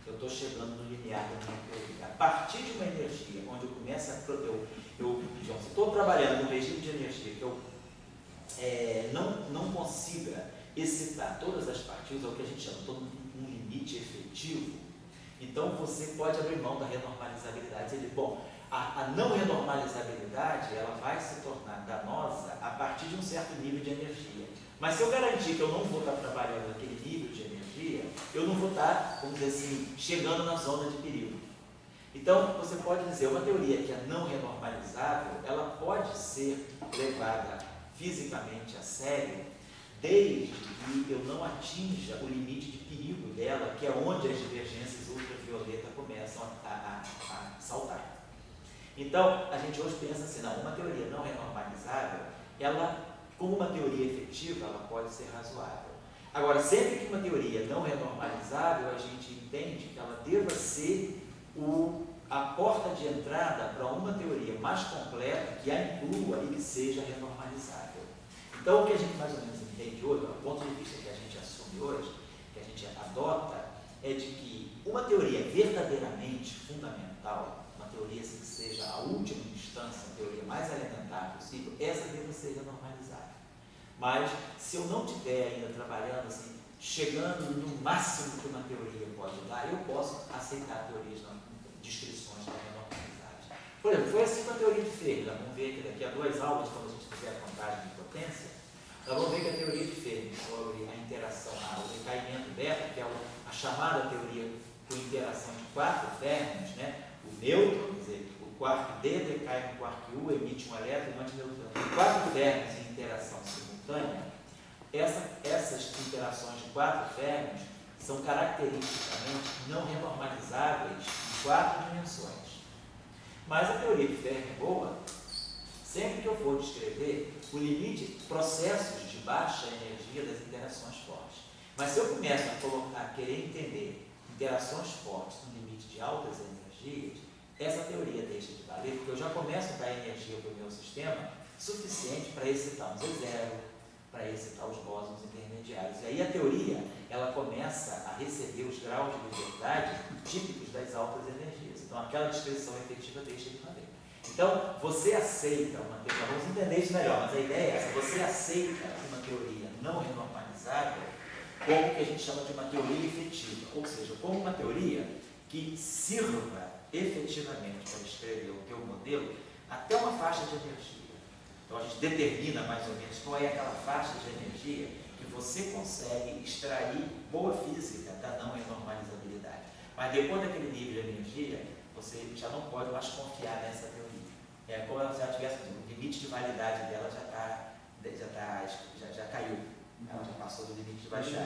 eu estou chegando no limiar da minha teoria. A partir de uma energia onde eu começo a... se estou trabalhando num regime de energia que eu não consiga excitar todas as partículas, é o que a gente chama, todo um limite efetivo, então você pode abrir mão da renormalizabilidade. Ele, bom, a não renormalizabilidade ela vai se tornar danosa a partir de um certo nível de energia. Mas se eu garantir que eu não vou estar trabalhando naquele nível de energia, eu não vou estar, vamos dizer assim, chegando na zona de perigo. Então, você pode dizer, uma teoria que é não renormalizável, ela pode ser levada fisicamente a sério, desde que eu não atinja o limite de perigo dela, que é onde as divergências ultravioleta começam a saltar. Então, a gente hoje pensa assim, não, uma teoria não renormalizável, ela, como uma teoria efetiva, ela pode ser razoável. Agora, sempre que uma teoria não renormalizável, a gente entende que ela deva ser a porta de entrada para uma teoria mais completa, que a inclua e que seja renormalizável. Então, o que a gente mais ou menos entende hoje, o ponto de vista que a gente assume hoje, que a gente adota, é de que uma teoria verdadeiramente fundamental, uma teoria assim, que seja a última instância, a teoria mais elementar possível, essa deve ser renormalizável. Mas, se eu não estiver ainda trabalhando assim, chegando no máximo que uma teoria pode dar, eu posso aceitar teorias, descrições da renormalizagem. Por exemplo, foi assim com a teoria de Fermi. Nós vamos ver que daqui a 2 aulas, quando a gente fizer a contagem de potência, nós vamos ver que a teoria de Fermi sobre a interação, o decaimento beta, que é a chamada teoria por interação de 4 férmions, né? O nêutron, quer dizer, o quark D decai no quark U, emite um elétron e um antineutrino. 4 férmions em interação simultânea, essas interações de 4 férmions são caracteristicamente não renormalizáveis em 4 dimensões. Mas a teoria de Fermi é boa sempre que eu for descrever o limite de processos de baixa energia das interações fortes. Mas se eu começo a querer entender interações fortes no limite de altas energias, essa teoria deixa de valer, porque eu já começo a dar energia para o meu sistema suficiente para excitar um Z0, para excitar os bósons intermediários. E aí a teoria, ela começa a receber os graus de liberdade típicos das altas energias. Então aquela descrição efetiva deixa de valer. Então, você aceita uma teoria, vamos entender isso melhor, mas a ideia é essa: você aceita uma teoria não renormalizável como o que a gente chama de uma teoria efetiva, ou seja, como uma teoria que sirva efetivamente para descrever o teu modelo até uma faixa de energia. Então, a gente determina mais ou menos qual é aquela faixa de energia que você consegue extrair boa física da não renormalizabilidade. Mas depois daquele nível de energia, você já não pode mais confiar nessa teoria. É como se ela tivesse o limite de validade dela já caiu. Ela já passou do limite de validade.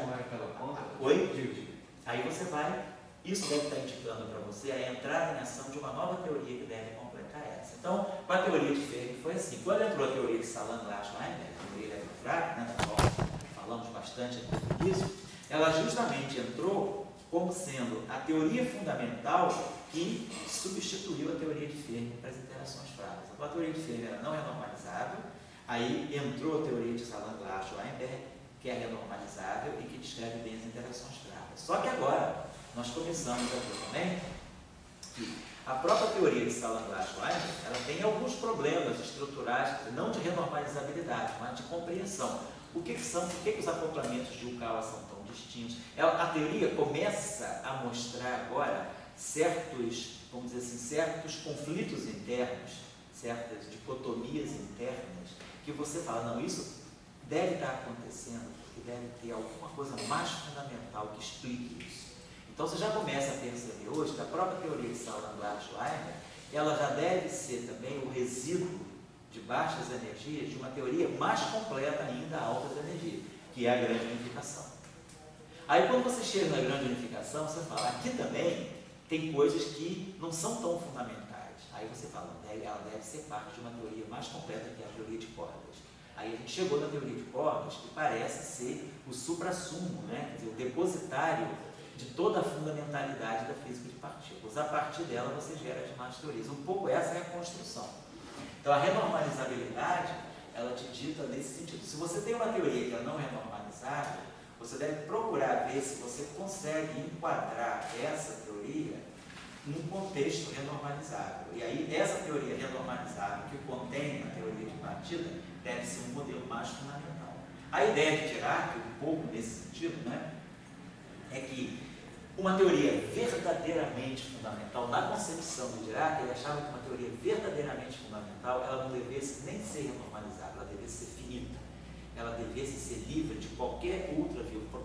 Oi? Aí você vai, isso deve estar indicando para você a entrada em ação de uma nova teoria que deve completar essa. Então, com a teoria de Fermi foi assim. Quando entrou a teoria de Salant-Glashweimer, a teoria eletrofrágil, né, da qual falamos bastante aqui disso, ela justamente entrou como sendo a teoria fundamental que substituiu a teoria de Fermi para as interações fracas. Então, a teoria de Fermi era não renormalizável, aí entrou a teoria de Salant-Glashweimer, que é renormalizável e que descreve bem as interações fracas. Só que agora, nós começamos a ver também que a própria teoria de Salant-Glashweimer, ela tem alguns problemas estruturais, não de renormalizabilidade, mas de compreensão. O que são, por que os acoplamentos de Yukawa são tão distintos? A teoria começa a mostrar agora certos, vamos dizer assim, certos conflitos internos, certas dicotomias internas, que você fala, não, isso deve estar acontecendo, porque deve ter alguma coisa mais fundamental que explique isso. Então você já começa a perceber hoje que a própria teoria de Salant-Glashweimer, ela já deve ser também o resíduo de baixas energias de uma teoria mais completa ainda a altas energias, que é a grande unificação. Aí quando você chega na grande unificação, você fala, aqui também tem coisas que não são tão fundamentais. Aí você fala, ela deve ser parte de uma teoria mais completa que é a teoria de cordas. Aí a gente chegou na teoria de cordas, que parece ser o suprassumo, né? Quer dizer, o depositário de toda a fundamentalidade da física de partículas. A partir dela você gera as demais teorias. Um pouco essa é a construção. Então a renormalizabilidade, ela te dita nesse sentido. Se você tem uma teoria que é não renormalizável, você deve procurar ver se você consegue enquadrar essa teoria num contexto renormalizável. E aí essa teoria renormalizável que contém a teoria de partida deve ser um modelo mais fundamental. A ideia de Dirac, um pouco nesse sentido, né, é que uma teoria verdadeiramente fundamental, na concepção de Dirac, ele achava que uma teoria verdadeiramente fundamental, ela não devesse nem ser renormalizável, ela devesse ser finita. Ela devesse ser livre de qualquer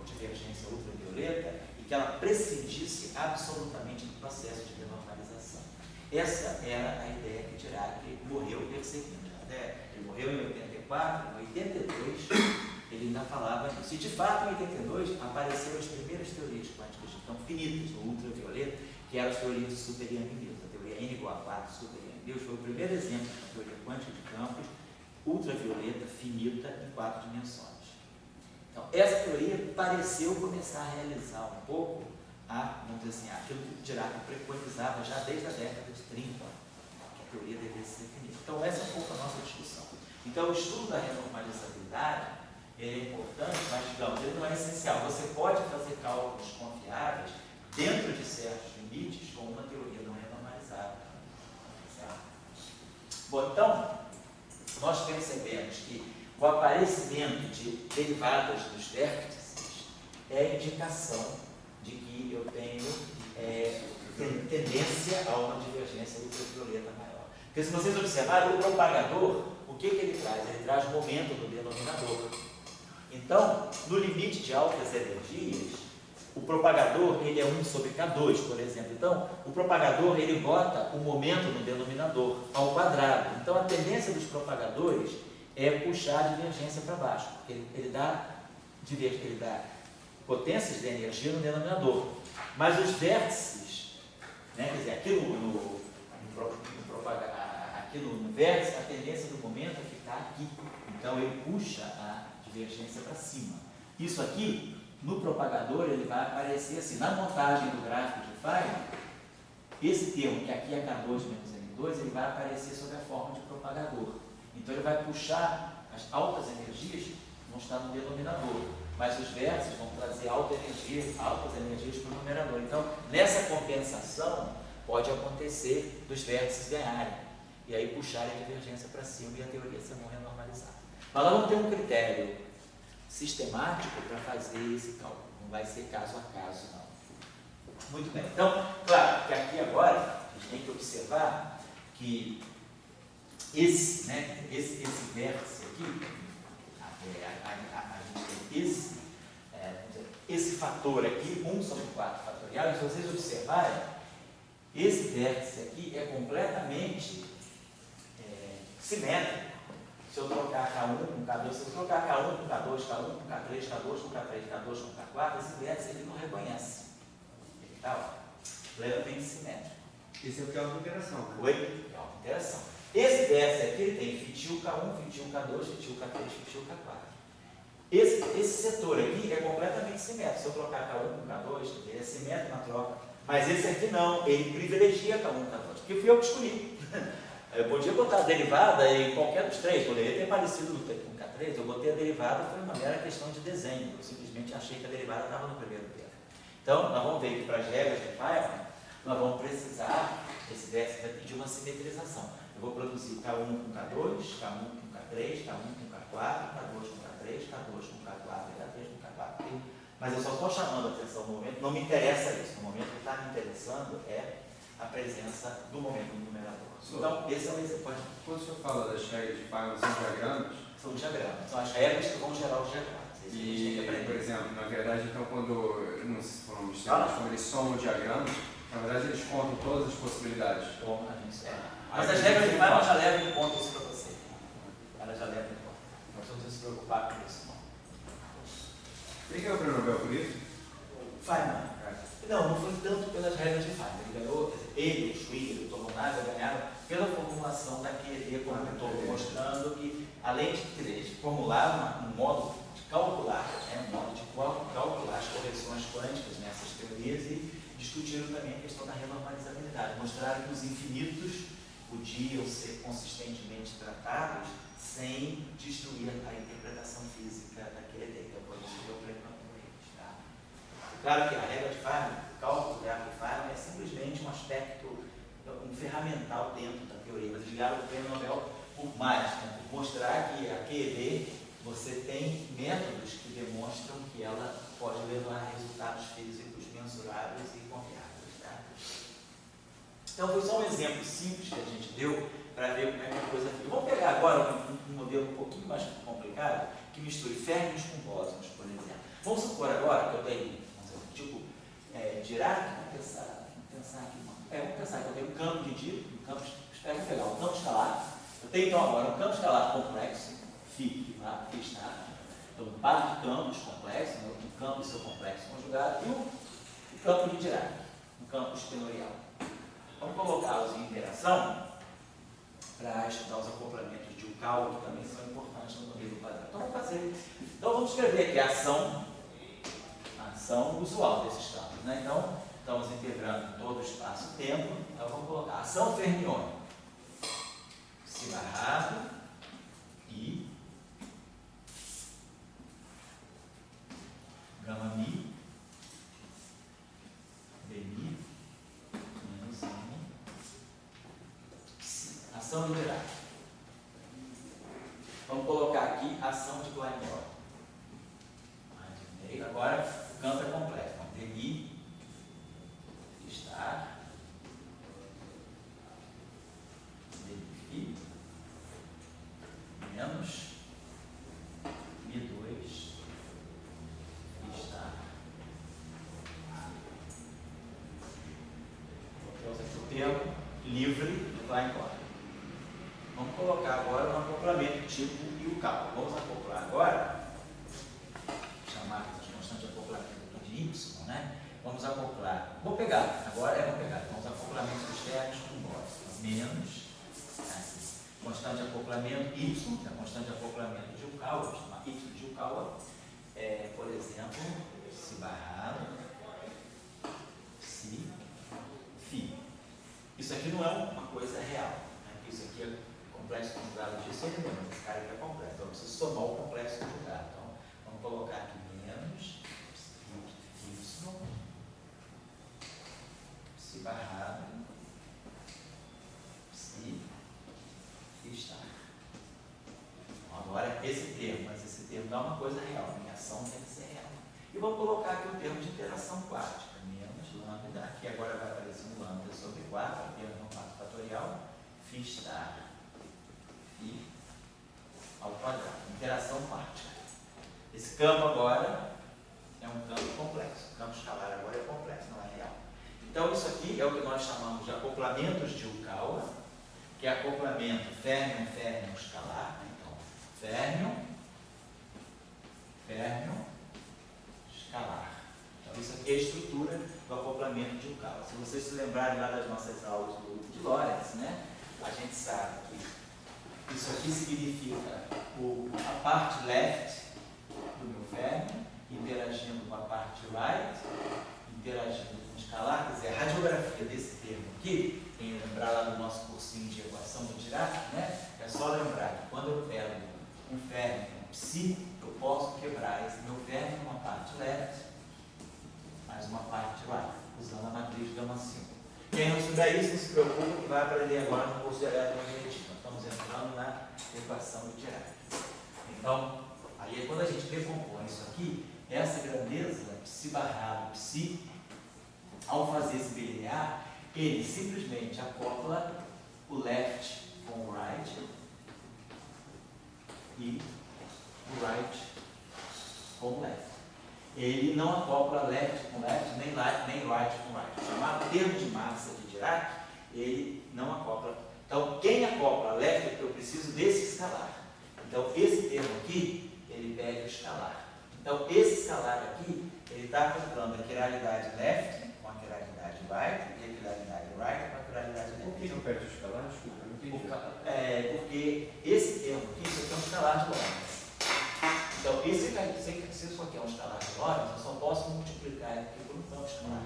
divergência ultravioleta e que ela prescindisse absolutamente do processo de renormalização. Essa era a ideia que Dirac morreu perseguindo. Ele morreu em 84, em 82 ele ainda falava disso. E de fato, em 82 apareceram as primeiras teorias quânticas de campo finitas, no ultravioleta, que eram as teorias de Super Young Mills. A teoria N igual a 4 Super Young Mills foi o primeiro exemplo de teoria quântica de campos ultravioleta finita em 4 dimensões. Então, essa teoria pareceu começar a realizar um pouco vamos dizer assim, aquilo que Dirac preconizava já desde a década de 30, que a teoria deveria ser finita. Então, essa é um pouco a nossa discussão. Então, o estudo da renormalizabilidade ele é importante, mas, digamos, ele não é essencial. Você pode fazer cálculos confiáveis dentro de certos limites com uma teoria não renormalizável. Certo? Bom, então, nós percebemos que o aparecimento de derivadas dos vértices é indicação de que eu tenho tendência a uma divergência ultravioleta maior. Porque se vocês observarem, o propagador, o que ele traz? Ele traz momento no denominador. Então, no limite de altas energias, o propagador ele é 1 sobre K2, por exemplo. Então, o propagador ele bota o momento no denominador ao quadrado. Então, a tendência dos propagadores é puxar a divergência para baixo. Ele dá potências de energia no denominador. Mas os vértices, né, quer dizer, aqui no vértice, a tendência do momento é ficar aqui. Então, ele puxa a divergência para cima. Isso aqui, no propagador, ele vai aparecer assim. Na montagem do gráfico de Feynman, esse termo, que aqui é K2 menos N2, ele vai aparecer sob a forma de propagador. Então, ele vai puxar as altas energias, vão estar no denominador, mas os vértices vão trazer altas energias para o numerador. Então, nessa compensação, pode acontecer dos vértices ganharem, e aí puxarem a divergência para cima e a teoria ser não renormalizada. Mas nós vamos ter um critério sistemático para fazer esse cálculo, não vai ser caso a caso, não. Muito bem, então, claro que aqui agora a gente tem que observar que esse vértice aqui, a gente tem esse fator aqui, 1 sobre 4 fatorial, e se vocês observarem, esse vértice aqui é completamente simétrico. Se eu trocar K1 com K2, se eu trocar K1 com K2, K1 com K3, K2 com K3, K2 com K4, esse vértice ele não reconhece. Ele está plenamente simétrico. Esse é o que é a interação, né? Oi? É uma interação. Esse vértice aqui ele tem fitil K1, fitil K2, fitil K3, fitil K4. Esse setor aqui é completamente simétrico. Se eu trocar K1 com K2, ele é simétrico na troca. Mas esse aqui não, ele privilegia K1 com K2, porque fui eu que escolhi. Eu podia botar a derivada em qualquer dos três, poderia ter parecido com K3, eu botei a derivada, foi uma mera questão de desenho, eu simplesmente achei que a derivada estava no primeiro termo. Então, nós vamos ver que para as regras de Feynman, nós vamos precisar, esse vértice vai pedir uma simetrização. Eu vou produzir K1 com K2, K1 com K3, K1 com K4, K2 com K3, K2 com K4 e K3 com K4. Mas eu só estou chamando a atenção no momento, não me interessa isso, no momento que está me interessando é a presença do momento no numerador. Então, esse é um exemplo. Quando o senhor fala das regras de Feynman, são diagramas? São diagramas, são as regras que vão gerar os diagramas. E, por exemplo, na verdade, então, quando, não sei se foram mistério, quando eles somam diagramas, na verdade, eles contam todas as possibilidades. Mas as regras de Feynman já levam em conta isso para você. Ela já leva em conta. Nós não precisamos se preocupar com isso, não. Ele ganhou o prêmio Nobel por isso? Feynman. Não foi tanto pelas regras de Feynman. Ele ganhou, ele, o Schwinger, o Tolonazzo ganharam pela formulação da QED como um todo, mostrando que, além de eles formularam um modo de calcular, um modo de calcular as correções quânticas nessas teorias e discutiram também a questão da renormalizabilidade. Mostraram que os infinitos podiam ser consistentemente tratados sem destruir a interpretação física da QED. Então, por isso que eu prendo com eles. Tá? Claro que a regra de Feynman, o cálculo da regra de Feynman é simplesmente um aspecto, um ferramental dentro da teoria, mas eles ganharam o prêmio Nobel por mais, né? Por mostrar que a QED, você tem métodos que demonstram que ela pode levar a resultados físicos mensuráveis e confiáveis. Tá? Então, foi só um exemplo simples que a gente deu para ver como é que a coisa fica. Vamos pegar agora um modelo um pouquinho mais complicado, que misture férmions com bósons, por exemplo. Vamos supor agora que eu tenho, tipo, Dirac, vamos pensar aqui, vamos pensar que eu tenho um campo de Dirac, vamos pegar um campo escalar. Eu tenho então agora um campo escalar complexo, Φ está. Então, um par de campos complexos, um campo e seu complexo conjugado, e o campo de Dirac, um campo espinorial. Vamos colocá-los em interação para estudar os acoplamentos de Yukawa, que também são importantes no modelo padrão. Então, vamos fazer. Então, vamos escrever aqui a ação usual desses campos. Né? Então, estamos integrando todo o espaço-tempo. Então, vamos colocar a ação fermiônica. Si barrado I gama mi Bmi menos M psi. Ação de Dirac. Vamos colocar aqui a ação de Klein-Bora. Agora o campo é completo. Então, Dmi está Dmi menos Mi2 está. Vamos aqui o termo livre do Klein-Bora. Vamos colocar agora um acoplamento tipo Yukawa. Vamos acoplar agora, chamar as constantes de acoplamento de Y, né? Vamos acoplar. Vamos pegar então, os acoplamentos dos termos com bóson. Menos constante de acoplamento Y, que é a constante de acoplamento de Yukawa, vamos chamar Y de Yukawa, por exemplo, Si barrado, Si, Φ. Isso aqui não é uma coisa real, né? Isso aqui é complexo conjugado de C, mas esse cara aqui é complexo, então eu preciso somar o complexo conjugado. Então, vamos colocar aqui menos Y, Si barrado, Si, está. Então, agora esse termo, mas esse termo não é uma coisa real, a minha ação tem que ser real. E vou colocar aqui o termo de interação quântica, menos lambda, aqui agora vai aparecer um lambda sobre 4, termo no 4 fatorial, Φ está e ao quadrado, interação quântica. Esse campo agora é um campo complexo, o campo escalar agora é complexo, não é real. Então isso aqui é o que nós chamamos de acoplamentos de Yukawa, que é acoplamento férmion escalar. Então, férmion escalar. Então isso aqui é a estrutura do acoplamento de Yukawa. Se vocês se lembrarem lá das nossas aulas de Lorentz, né, a gente sabe que isso aqui significa a parte left do meu férmion interagindo com a parte right, interagindo com o escalar. Quer dizer, a radiografia desse termo aqui, quem lembrar lá do nosso cursinho de equação do Dirac, né, é só lembrar que quando eu pego um férmion psi, eu posso quebrar esse meu férmion uma parte left mais uma parte right, usando a matriz gama 5. Quem não souber isso, não se preocupe, que vai aprender agora no curso de eletromagnetismo. Estamos entrando na equação do Dirac. Então, aí quando a gente decompõe isso aqui, essa grandeza, psi barrado, psi, ao fazer esse bilinear, ele simplesmente acopla o left com o right e o right com o left. Ele não acopla left com left, nem right com right. O chamado termo de massa de Dirac, ele não acopla. Então, quem acopla left, eu preciso desse escalar. Então, esse termo aqui, ele pega o escalar. Então, esse escalar aqui, ele está trocando a quiralidade left com a quiralidade right e a quiralidade right com a quiralidade left. Por que não perde o escalar? Desculpa, eu não entendi. Porque esse termo aqui, isso aqui é um escalar de Lorentz. Então, se isso aqui é um escalar de Lorentz, eu só posso multiplicar aqui por um campo escalar.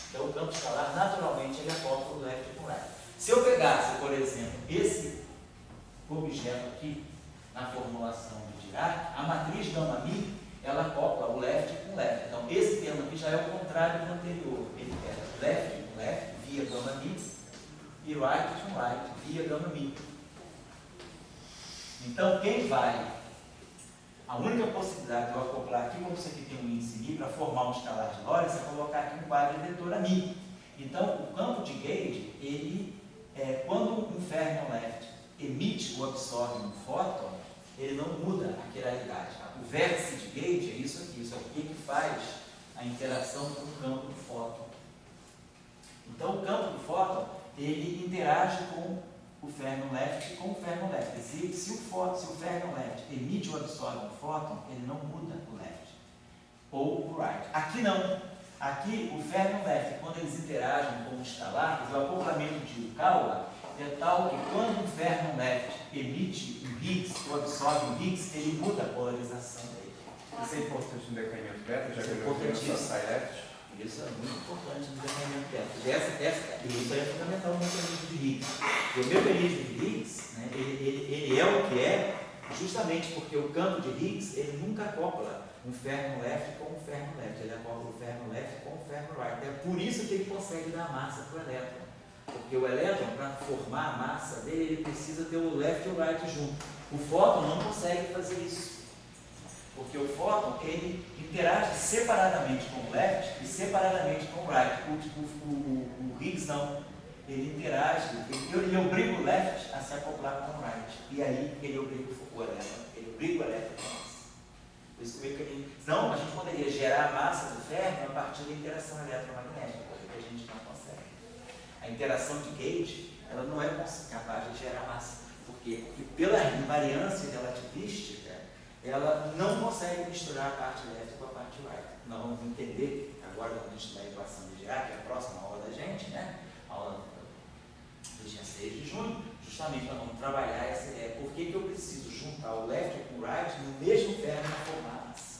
Então, o campo escalar, naturalmente, ele acopla o left com o right. Se eu pegasse, por exemplo, esse objeto aqui, na formulação de Dirac, a matriz gama-mi, ela acopla o left com o left. Então, esse termo aqui já é o contrário do anterior. Ele pega left com left, via gama-mi, e right com right, via gama-mi. Então, quem vai... A única possibilidade de eu acoplar aqui, como isso aqui tem um índice mi, para formar um escalar de Lorentz, é colocar aqui um quadro vetor a mi. Então, o campo de gauge, ele, quando um fermion left emite ou absorve um fóton, ele não muda a quiralidade. O vértice de gauge é isso aqui que faz a interação com o campo do fóton. Então, o campo do fóton, ele interage com o fermion left com o fermion left. Se o fermion left emite ou absorve um fóton, ele não muda o left ou o right. Aqui não. Aqui o fermion left, quando eles interagem com o escalar, o acoplamento de Yukawa é tal que quando um fermion left emite um Higgs ou absorve um Higgs, ele muda a polarização dele. Isso é importante no decaimento beta, já que Isso é o neutrino só sai left? Isso é muito importante no decaimento beta. Isso é fundamental no mecanismo de Higgs. E o mecanismo de Higgs, né, ele é o que é justamente porque o campo de Higgs ele nunca acopla um fermion left com um fermion left. Ele acopla o fermion left com o fermion right. É por isso que ele consegue dar massa para o elétron. Porque o elétron, para formar a massa dele, ele precisa ter o left e o right junto. O fóton não consegue fazer isso. Porque o fóton, ele interage separadamente com o left e separadamente com o right. O Higgs não. Ele interage, ele obriga o left a se acoplar com o right. E aí ele obriga o elétron. Ele obriga o elétron com a massa. Por isso que senão a gente poderia gerar a massa do férmio a partir da interação eletromagnética, porque a gente não consegue. A interação de gauge, ela não é capaz de gerar massa. Por quê? Porque pela invariância relativística, ela não consegue misturar a parte left com a parte right. Nós vamos entender agora, quando a gente estudar a equação de Dirac, que é a próxima aula da gente, né? A aula do dia 6 de junho, justamente nós vamos trabalhar essa ideia. Por que eu preciso juntar o left com o right no mesmo ferro para formar massa?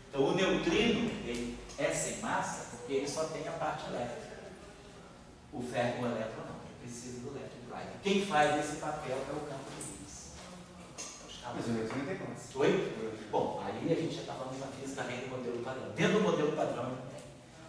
Então, o neutrino ele é sem massa porque ele só tem a parte elétrica. O ferro, o elétron não, ele precisa do left e do right. Quem faz esse papel é o campo de Higgs. Mas o neutrino tem massa. Oi? Bom, aí a gente já está falando da física também do modelo padrão. Dentro do modelo padrão ele tem.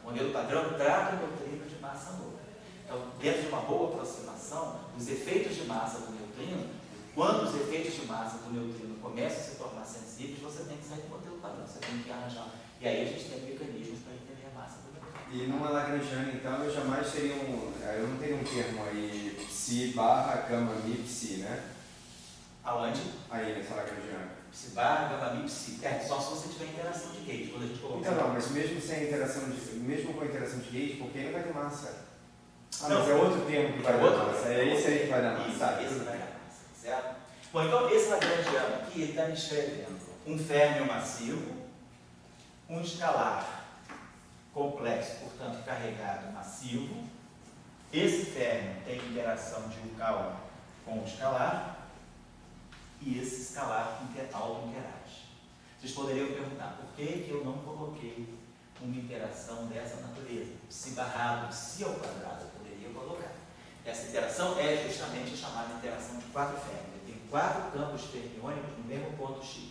O modelo padrão trata o neutrino de massa nula. Então, dentro de uma boa aproximação, os efeitos de massa do neutrino, quando os efeitos de massa do neutrino começam a se tornar sensíveis, você tem que sair do modelo padrão, você tem que arranjar. E aí a gente tem mecanismos para entender a massa do neutrino. E numa Lagrangiana, então, eu jamais teria eu não teria um termo aí, psi barra gama mi psi, né? Aonde? Aí, nessa Lagrangiana. Psi barra, gama mi, psi. Só se você tiver interação de gauge. Quando a gente coloca. Então não, mas mesmo sem interação mesmo com a interação de gauge, porque ele vai ter massa. Não, mas é outro termo que vai dar massa. É esse aí que vai dar massa. Isso, esse vai dar massa, certo? Bom, então esse Lagrangiano aqui, ele está me escrevendo um férmio massivo, um escalar complexo, portanto carregado massivo. Esse férmio tem interação de Yukawa com o escalar e esse escalar auto-interage. Vocês poderiam perguntar, por que eu não coloquei uma interação dessa natureza? Psi barrado, psi ao quadrado, eu poderia colocar. Essa interação é justamente a chamada interação de quatro férmions. Tem quatro campos fermiônicos no mesmo ponto X.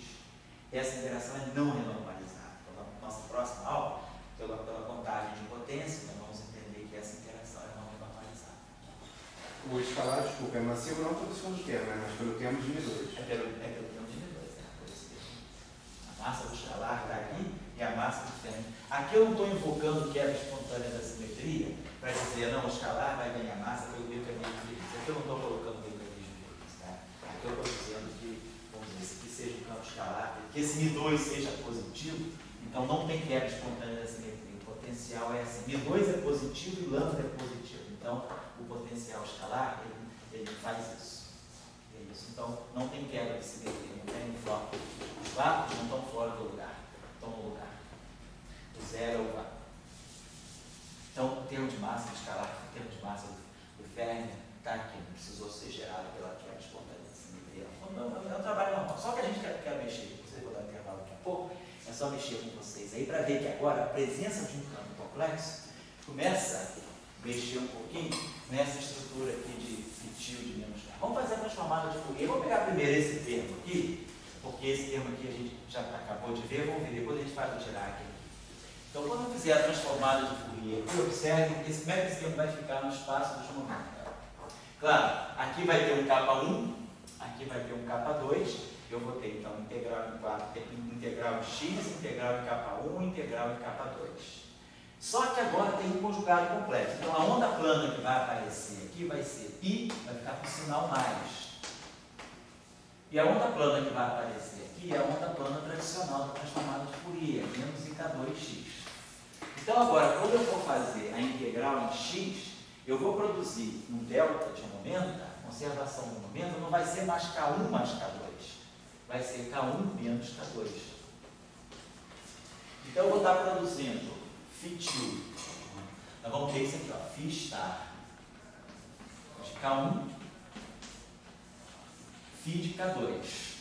Essa interação é não renormalizada. Então, na nossa próxima aula, pela contagem de potência, nós vamos entender que essa interação é não renormalizada. O escalar, desculpa, é massivo não pelo segundo termo, né, mas pelo termo de M2. É pelo termo de M2, por esse termo. A massa do escalar está aqui e a massa do férmio. Aqui eu não estou invocando quebra espontânea da simetria para dizer, não, o escalar vai ganhar massa pelo mecanismo de Higgs. Aqui eu não estou colocando o mecanismo de Higgs. Tá? Aqui eu estou dizendo que, vamos dizer, que seja um campo escalar, que esse Mi2 seja positivo, então não tem quebra espontânea da simetria. O potencial é assim. Mi2 é positivo e lambda é positivo. Então, o potencial escalar, ele faz isso. É isso. Então, não tem quebra de simetria, não tem fora. Os quatro não estão fora do lugar, estão no lugar. O 0 é o verme está aqui, não precisou ser gerado pela quebra espontânea de simetria. É um trabalho normal. Só que a gente quer mexer, vocês vou dar um intervalo daqui a pouco, é só mexer com vocês aí para ver que agora a presença de um campo complexo começa a mexer um pouquinho nessa estrutura aqui de fitil de menos K. Vamos fazer a transformada de Fourier. Vou pegar primeiro esse termo aqui, porque esse termo aqui a gente já acabou de ver, vamos ver, depois a gente faz o Dirac aqui. Então, quando eu fizer a transformada de Fourier, observe como é que esse termo vai ficar no espaço dos momentos. Claro, aqui vai ter um K1, aqui vai ter um K2, eu vou ter então integral em 4, integral em x, integral em K1, integral em K2. Só que agora tem um conjugado complexo. Então a onda plana que vai aparecer aqui vai ser π, vai ficar com sinal mais. E a onda plana que vai aparecer aqui é a onda plana tradicional da transformada de Fourier, menos em K2x. Então agora, quando eu for fazer a integral em x, eu vou produzir um delta de momento, a conservação do momento não vai ser mais K1 mais K2, vai ser K1 menos K2. Então eu vou estar produzindo φ2, nós vamos ter isso aqui, ó, φ star de K1, φ de K2,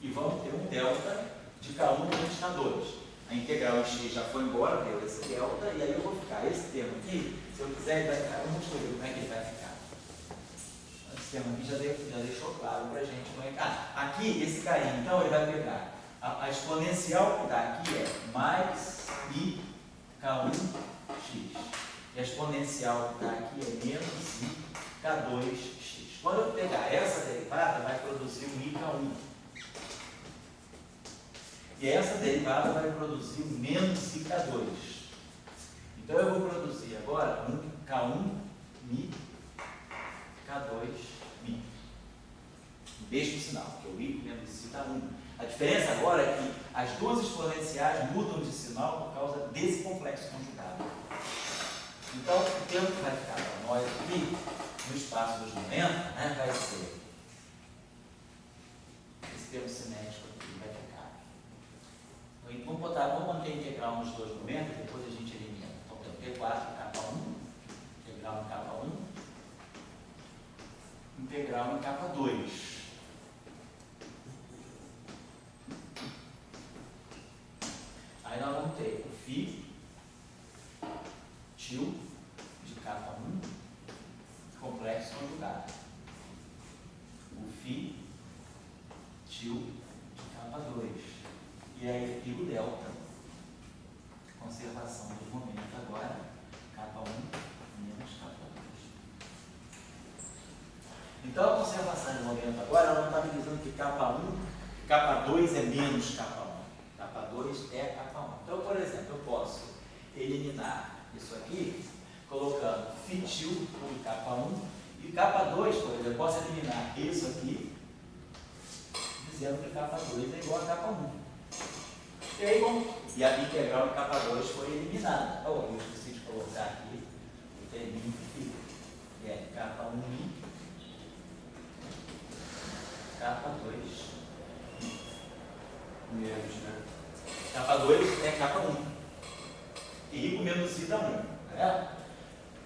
e vamos ter um delta de K1 menos K2. A integral em x já foi embora, deu esse delta, e aí eu vou ficar, esse termo aqui, se eu quiser, ele vai ficar, vamos descobrir como é que ele vai ficar. Esse termo aqui já deixou claro para a gente como é que... aqui, esse carinho, então ele vai pegar, a exponencial que dá aqui é mais i K1x, e a exponencial que dá aqui é menos i K2x. Quando eu pegar essa derivada, vai produzir um i K1. E essa derivada vai produzir um menos i K2. Então eu vou produzir agora um K1 mi K2 mi. Mesmo sinal, porque o i menos i dá 1. A diferença agora é que as duas exponenciais mudam de sinal por causa desse complexo conjugado. Então o termo que vai ficar para nós aqui, no espaço dos momentos, né, vai ser esse termo cinético aqui, vai ficar. Vamos manter a integral nos dois momentos, depois a gente elimina. Então tem P4 K1, integral em K1, integral em K2. Aí nós vamos ter o φ til de K1 complexo conjugado. O φ til de K2. E aí aqui o delta, conservação dos momentos agora, K1 menos K2. Então a conservação de momento agora, ela não está me dizendo que K2 é menos K1. K2 é K1. Então, por exemplo, eu posso eliminar isso aqui, colocando φ til por K1, e K2, por exemplo, eu posso eliminar isso aqui, dizendo que K2 é igual a K1. E aí, e a integral em K2 foi eliminada. Então, eu preciso colocar aqui o terminho que é K1 K2 menos, né? K2 é K1. E I com menos I dá 1. Né?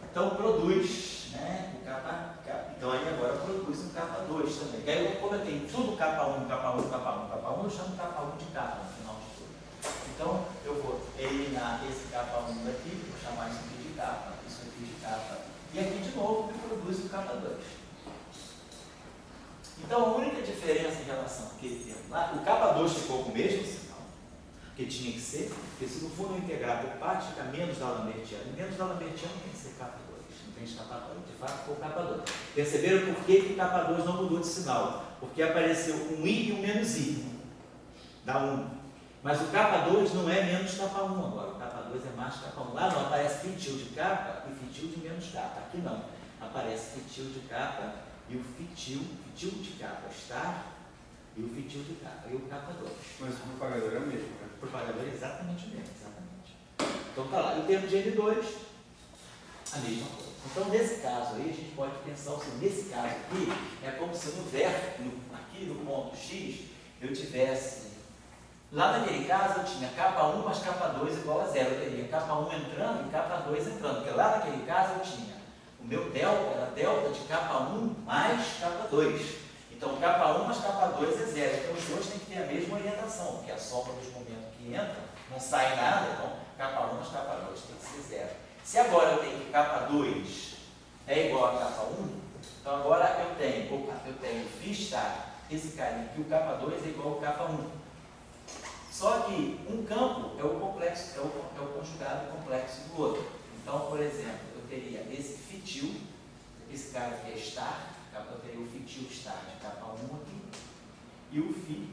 Então, produz, né, o K. Então, aí agora produz um K2 também. E aí, como eu tenho tudo K1, eu chamo K1 de K no final de tudo. Então, eu vou eliminar esse K1 daqui, vou chamar isso aqui de K, isso aqui de K. E aqui, de novo, me produz o K2. Então, a única diferença em relação àquele termo lá, o K2 ficou com o mesmo sinal, que tinha que ser, porque se no fundo eu integrar por parte, fica menos da Lambertiana. E menos da Lambertiana tem que ser K2, não tem escapatória, de fato ficou K2. Perceberam por que o K2 não mudou de sinal? Porque apareceu um I e um menos I, dá 1. Mas o K2 não é menos K1 agora, o K2 é mais K1. Lá não aparece fitil de K e fitil de menos K. Aqui não, aparece fitil de K e o fitil de K star e o fitil de K e o K2. Mas o propagador é o mesmo, né? O propagador é exatamente o mesmo, exatamente. Então tá lá, e o termo de N2, a mesma coisa. Então nesse caso aí, a gente pode pensar o seguinte, nesse caso aqui, é como se no vértice, aqui no ponto X, eu tivesse, lá naquele caso eu tinha K1 mais K2 igual a 0, eu teria K1 entrando e K2 entrando, porque lá naquele caso eu tinha O meu delta era delta de K1 mais K2. Então, K1 mais K2 é zero. Então, os dois têm que ter a mesma orientação, porque a soma dos momentos que entram não sai nada. Então, K1 mais K2 tem que ser zero. Se agora eu tenho que K2 é igual a K1, então agora eu tenho φ estar, esse carinha aqui, o K2 é igual ao K1. Só que um campo é o complexo, é o conjugado complexo do outro. Então, por exemplo, eu teria esse φ, esse cara aqui é estar, eu teria o φ estar de K1 aqui, e o φ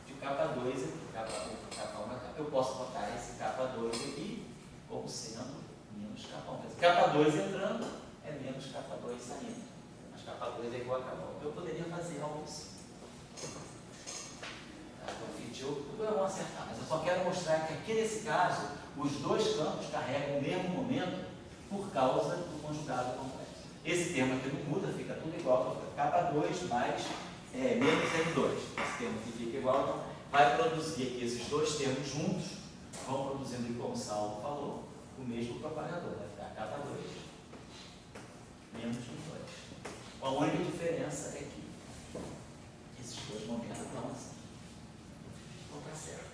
de K2 aqui, K1. Eu posso botar esse K2 aqui como sendo menos K1. K2 entrando é menos K2 saindo. Mas K2 é igual a K1. Eu poderia fazer algo assim. Eu vou acertar, mas eu só quero mostrar que aqui nesse caso, os dois campos carregam o mesmo momento por causa do conjugado complexo. Esse termo aqui não muda, fica tudo igual, K2 mais menos M2. Esse termo aqui fica igual, então vai produzir aqui esses dois termos juntos, vão produzindo, como o Saulo falou, o mesmo propagador, vai ficar K2 menos M2. A única diferença é que esses dois momentos estão assim. Não está certo.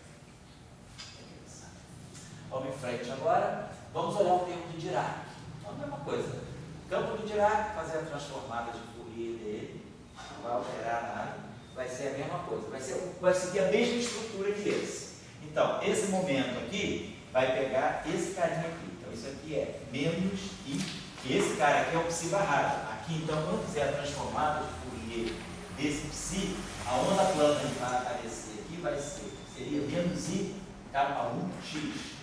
Vamos em frente agora. Vamos olhar o termo de Dirac. Então, a mesma coisa. Campo de Dirac, fazer a transformada de Fourier dele, não vai alterar nada, vai ser a mesma coisa. Vai seguir a mesma estrutura que esse. Então, esse momento aqui vai pegar esse carinha aqui. Então, isso aqui é menos I. E esse cara aqui é o psi barrado. Aqui, então, quando eu fizer a transformada de Fourier desse psi, a onda plana que vai aparecer aqui seria menos I K1x.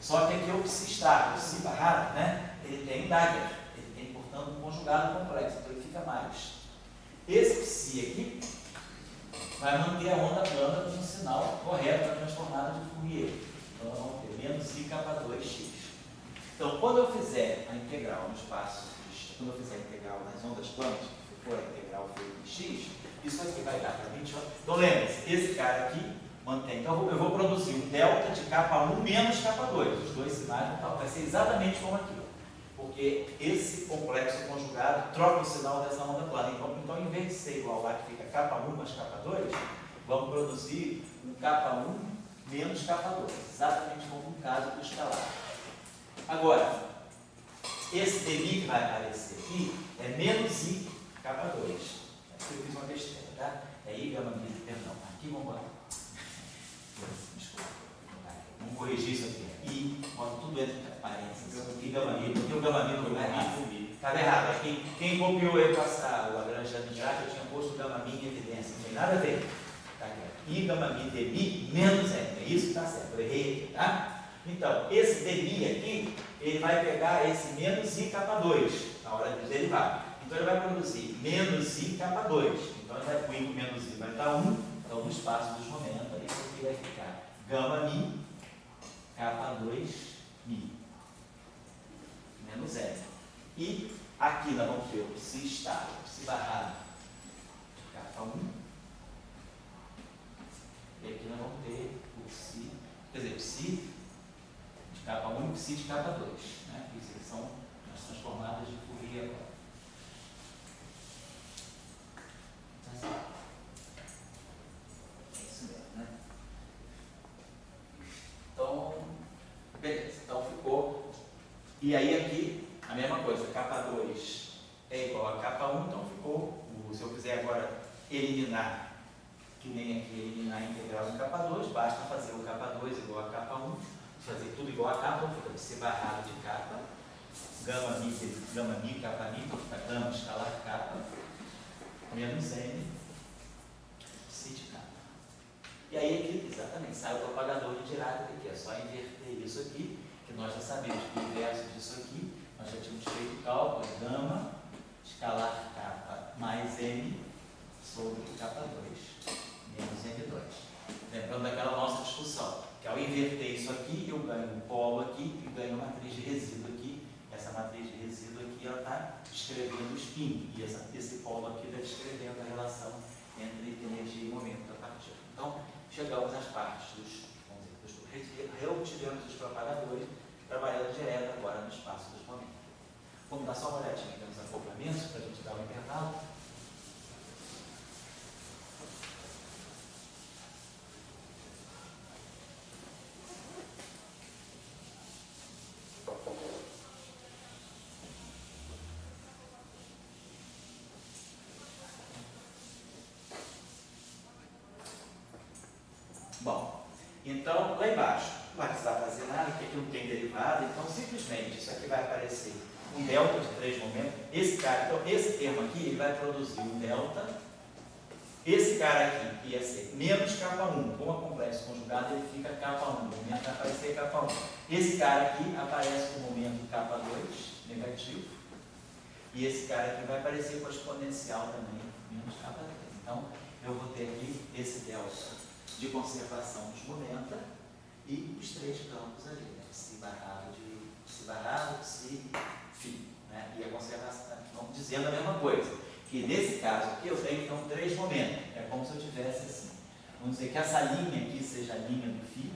Só que aqui é o psi estar, o psi barrado, né? Ele tem Dagger, ele tem, portanto, um conjugado complexo, então ele fica mais. Esse psi aqui vai manter a onda plana com um sinal correto da transformada de Fourier. Então, nós vamos ter menos I K2x. Então, quando eu fizer a integral no espaço, quando eu fizer a integral nas ondas planas, se for a integral de x, isso aqui vai dar para 20. Então, lembre-se, esse cara aqui mantém. Então, eu vou produzir um delta de K1 menos K2. Os dois sinais vai ser exatamente como aqui. Porque esse complexo conjugado troca o sinal dessa onda plana. Então, em vez de ser igual lá que fica K1 mais K2, vamos produzir um K1 menos K2. Exatamente como no caso do escalar. Agora, esse dmi que vai aparecer aqui é menos I K2. Eu fiz uma besteira, tá? É I gama mi, perdão. Aqui vamos embora. Desculpa. Vamos corrigir isso aqui. I, bota tudo entre parênteses. I gama mi, porque o gama mi não está errado. Estava errado. Quem copiou eu passar o Lagrange de Dirac, eu tinha posto o gama mi em evidência. Não tem nada a ver. Tá aqui. I gama mi dmi menos M. É isso que está certo. Eu errei aqui, tá? Então, esse dmi aqui, ele vai pegar esse menos I K2 na hora de derivar. Então, ele vai produzir menos I K2. Então, ele vai com I com menos I vai dar 1. Então, no espaço dos momentos, isso aqui vai ficar gama mi K2 mi menos M. E aqui nós vamos ter o psi estar, o psi barrado de K1. E aqui nós vamos ter o psi, quer dizer, psi de K1 e psi de K2. Né? Isso são as transformadas de Fourier agora. É isso mesmo, né? Então, beleza. Então ficou. E aí aqui, a mesma coisa, K2 é igual a K1, então ficou. Se eu quiser agora eliminar, que nem aqui eliminar a integral do K2, basta fazer o K2 igual a K1, fazer tudo igual a K, então fica psi barrado de K, gama mi, K mi, fica gama escalar K, menos M, psi de K. E aí aqui, exatamente, sai o propagador de Dirac aqui, é só inverter isso aqui, que nós já sabemos que o inverso disso aqui, nós já tínhamos feito o cálculo, gama escalar K mais M sobre K2, menos M2. Lembrando daquela nossa discussão, que ao inverter isso aqui, eu ganho um polo aqui e ganho uma matriz de resíduo aqui. Essa matriz de resíduo aqui, ela está descrevendo o spin, e esse polo aqui está descrevendo a relação entre energia e momento da partícula. Então, chegamos às partes retiramos os propagadores, trabalhando direto agora no espaço dos momentos. Vamos dar só uma olhadinha nos acoplamentos para a gente dar um intervalo. Bom, então lá embaixo não vai precisar fazer nada, porque aqui não tem derivada, então simplesmente isso aqui vai aparecer um delta de 3 momentos. Esse cara, então esse termo aqui, ele vai produzir um delta. Esse cara aqui, que ia ser menos K1, com a complexo conjugado, ele fica K1, o momento vai aparecer K1. Esse cara aqui aparece com o momento K2, negativo. E esse cara aqui vai aparecer com a exponencial também, menos K3. Então, eu vou ter aqui esse delta de conservação dos momenta e os 3 campos ali, né? Psi barrado, psi, φ, né? E a conservação, vamos dizendo a mesma coisa, que nesse caso aqui eu tenho então 3 momentos, é como se eu tivesse assim, vamos dizer que essa linha aqui seja a linha do φ,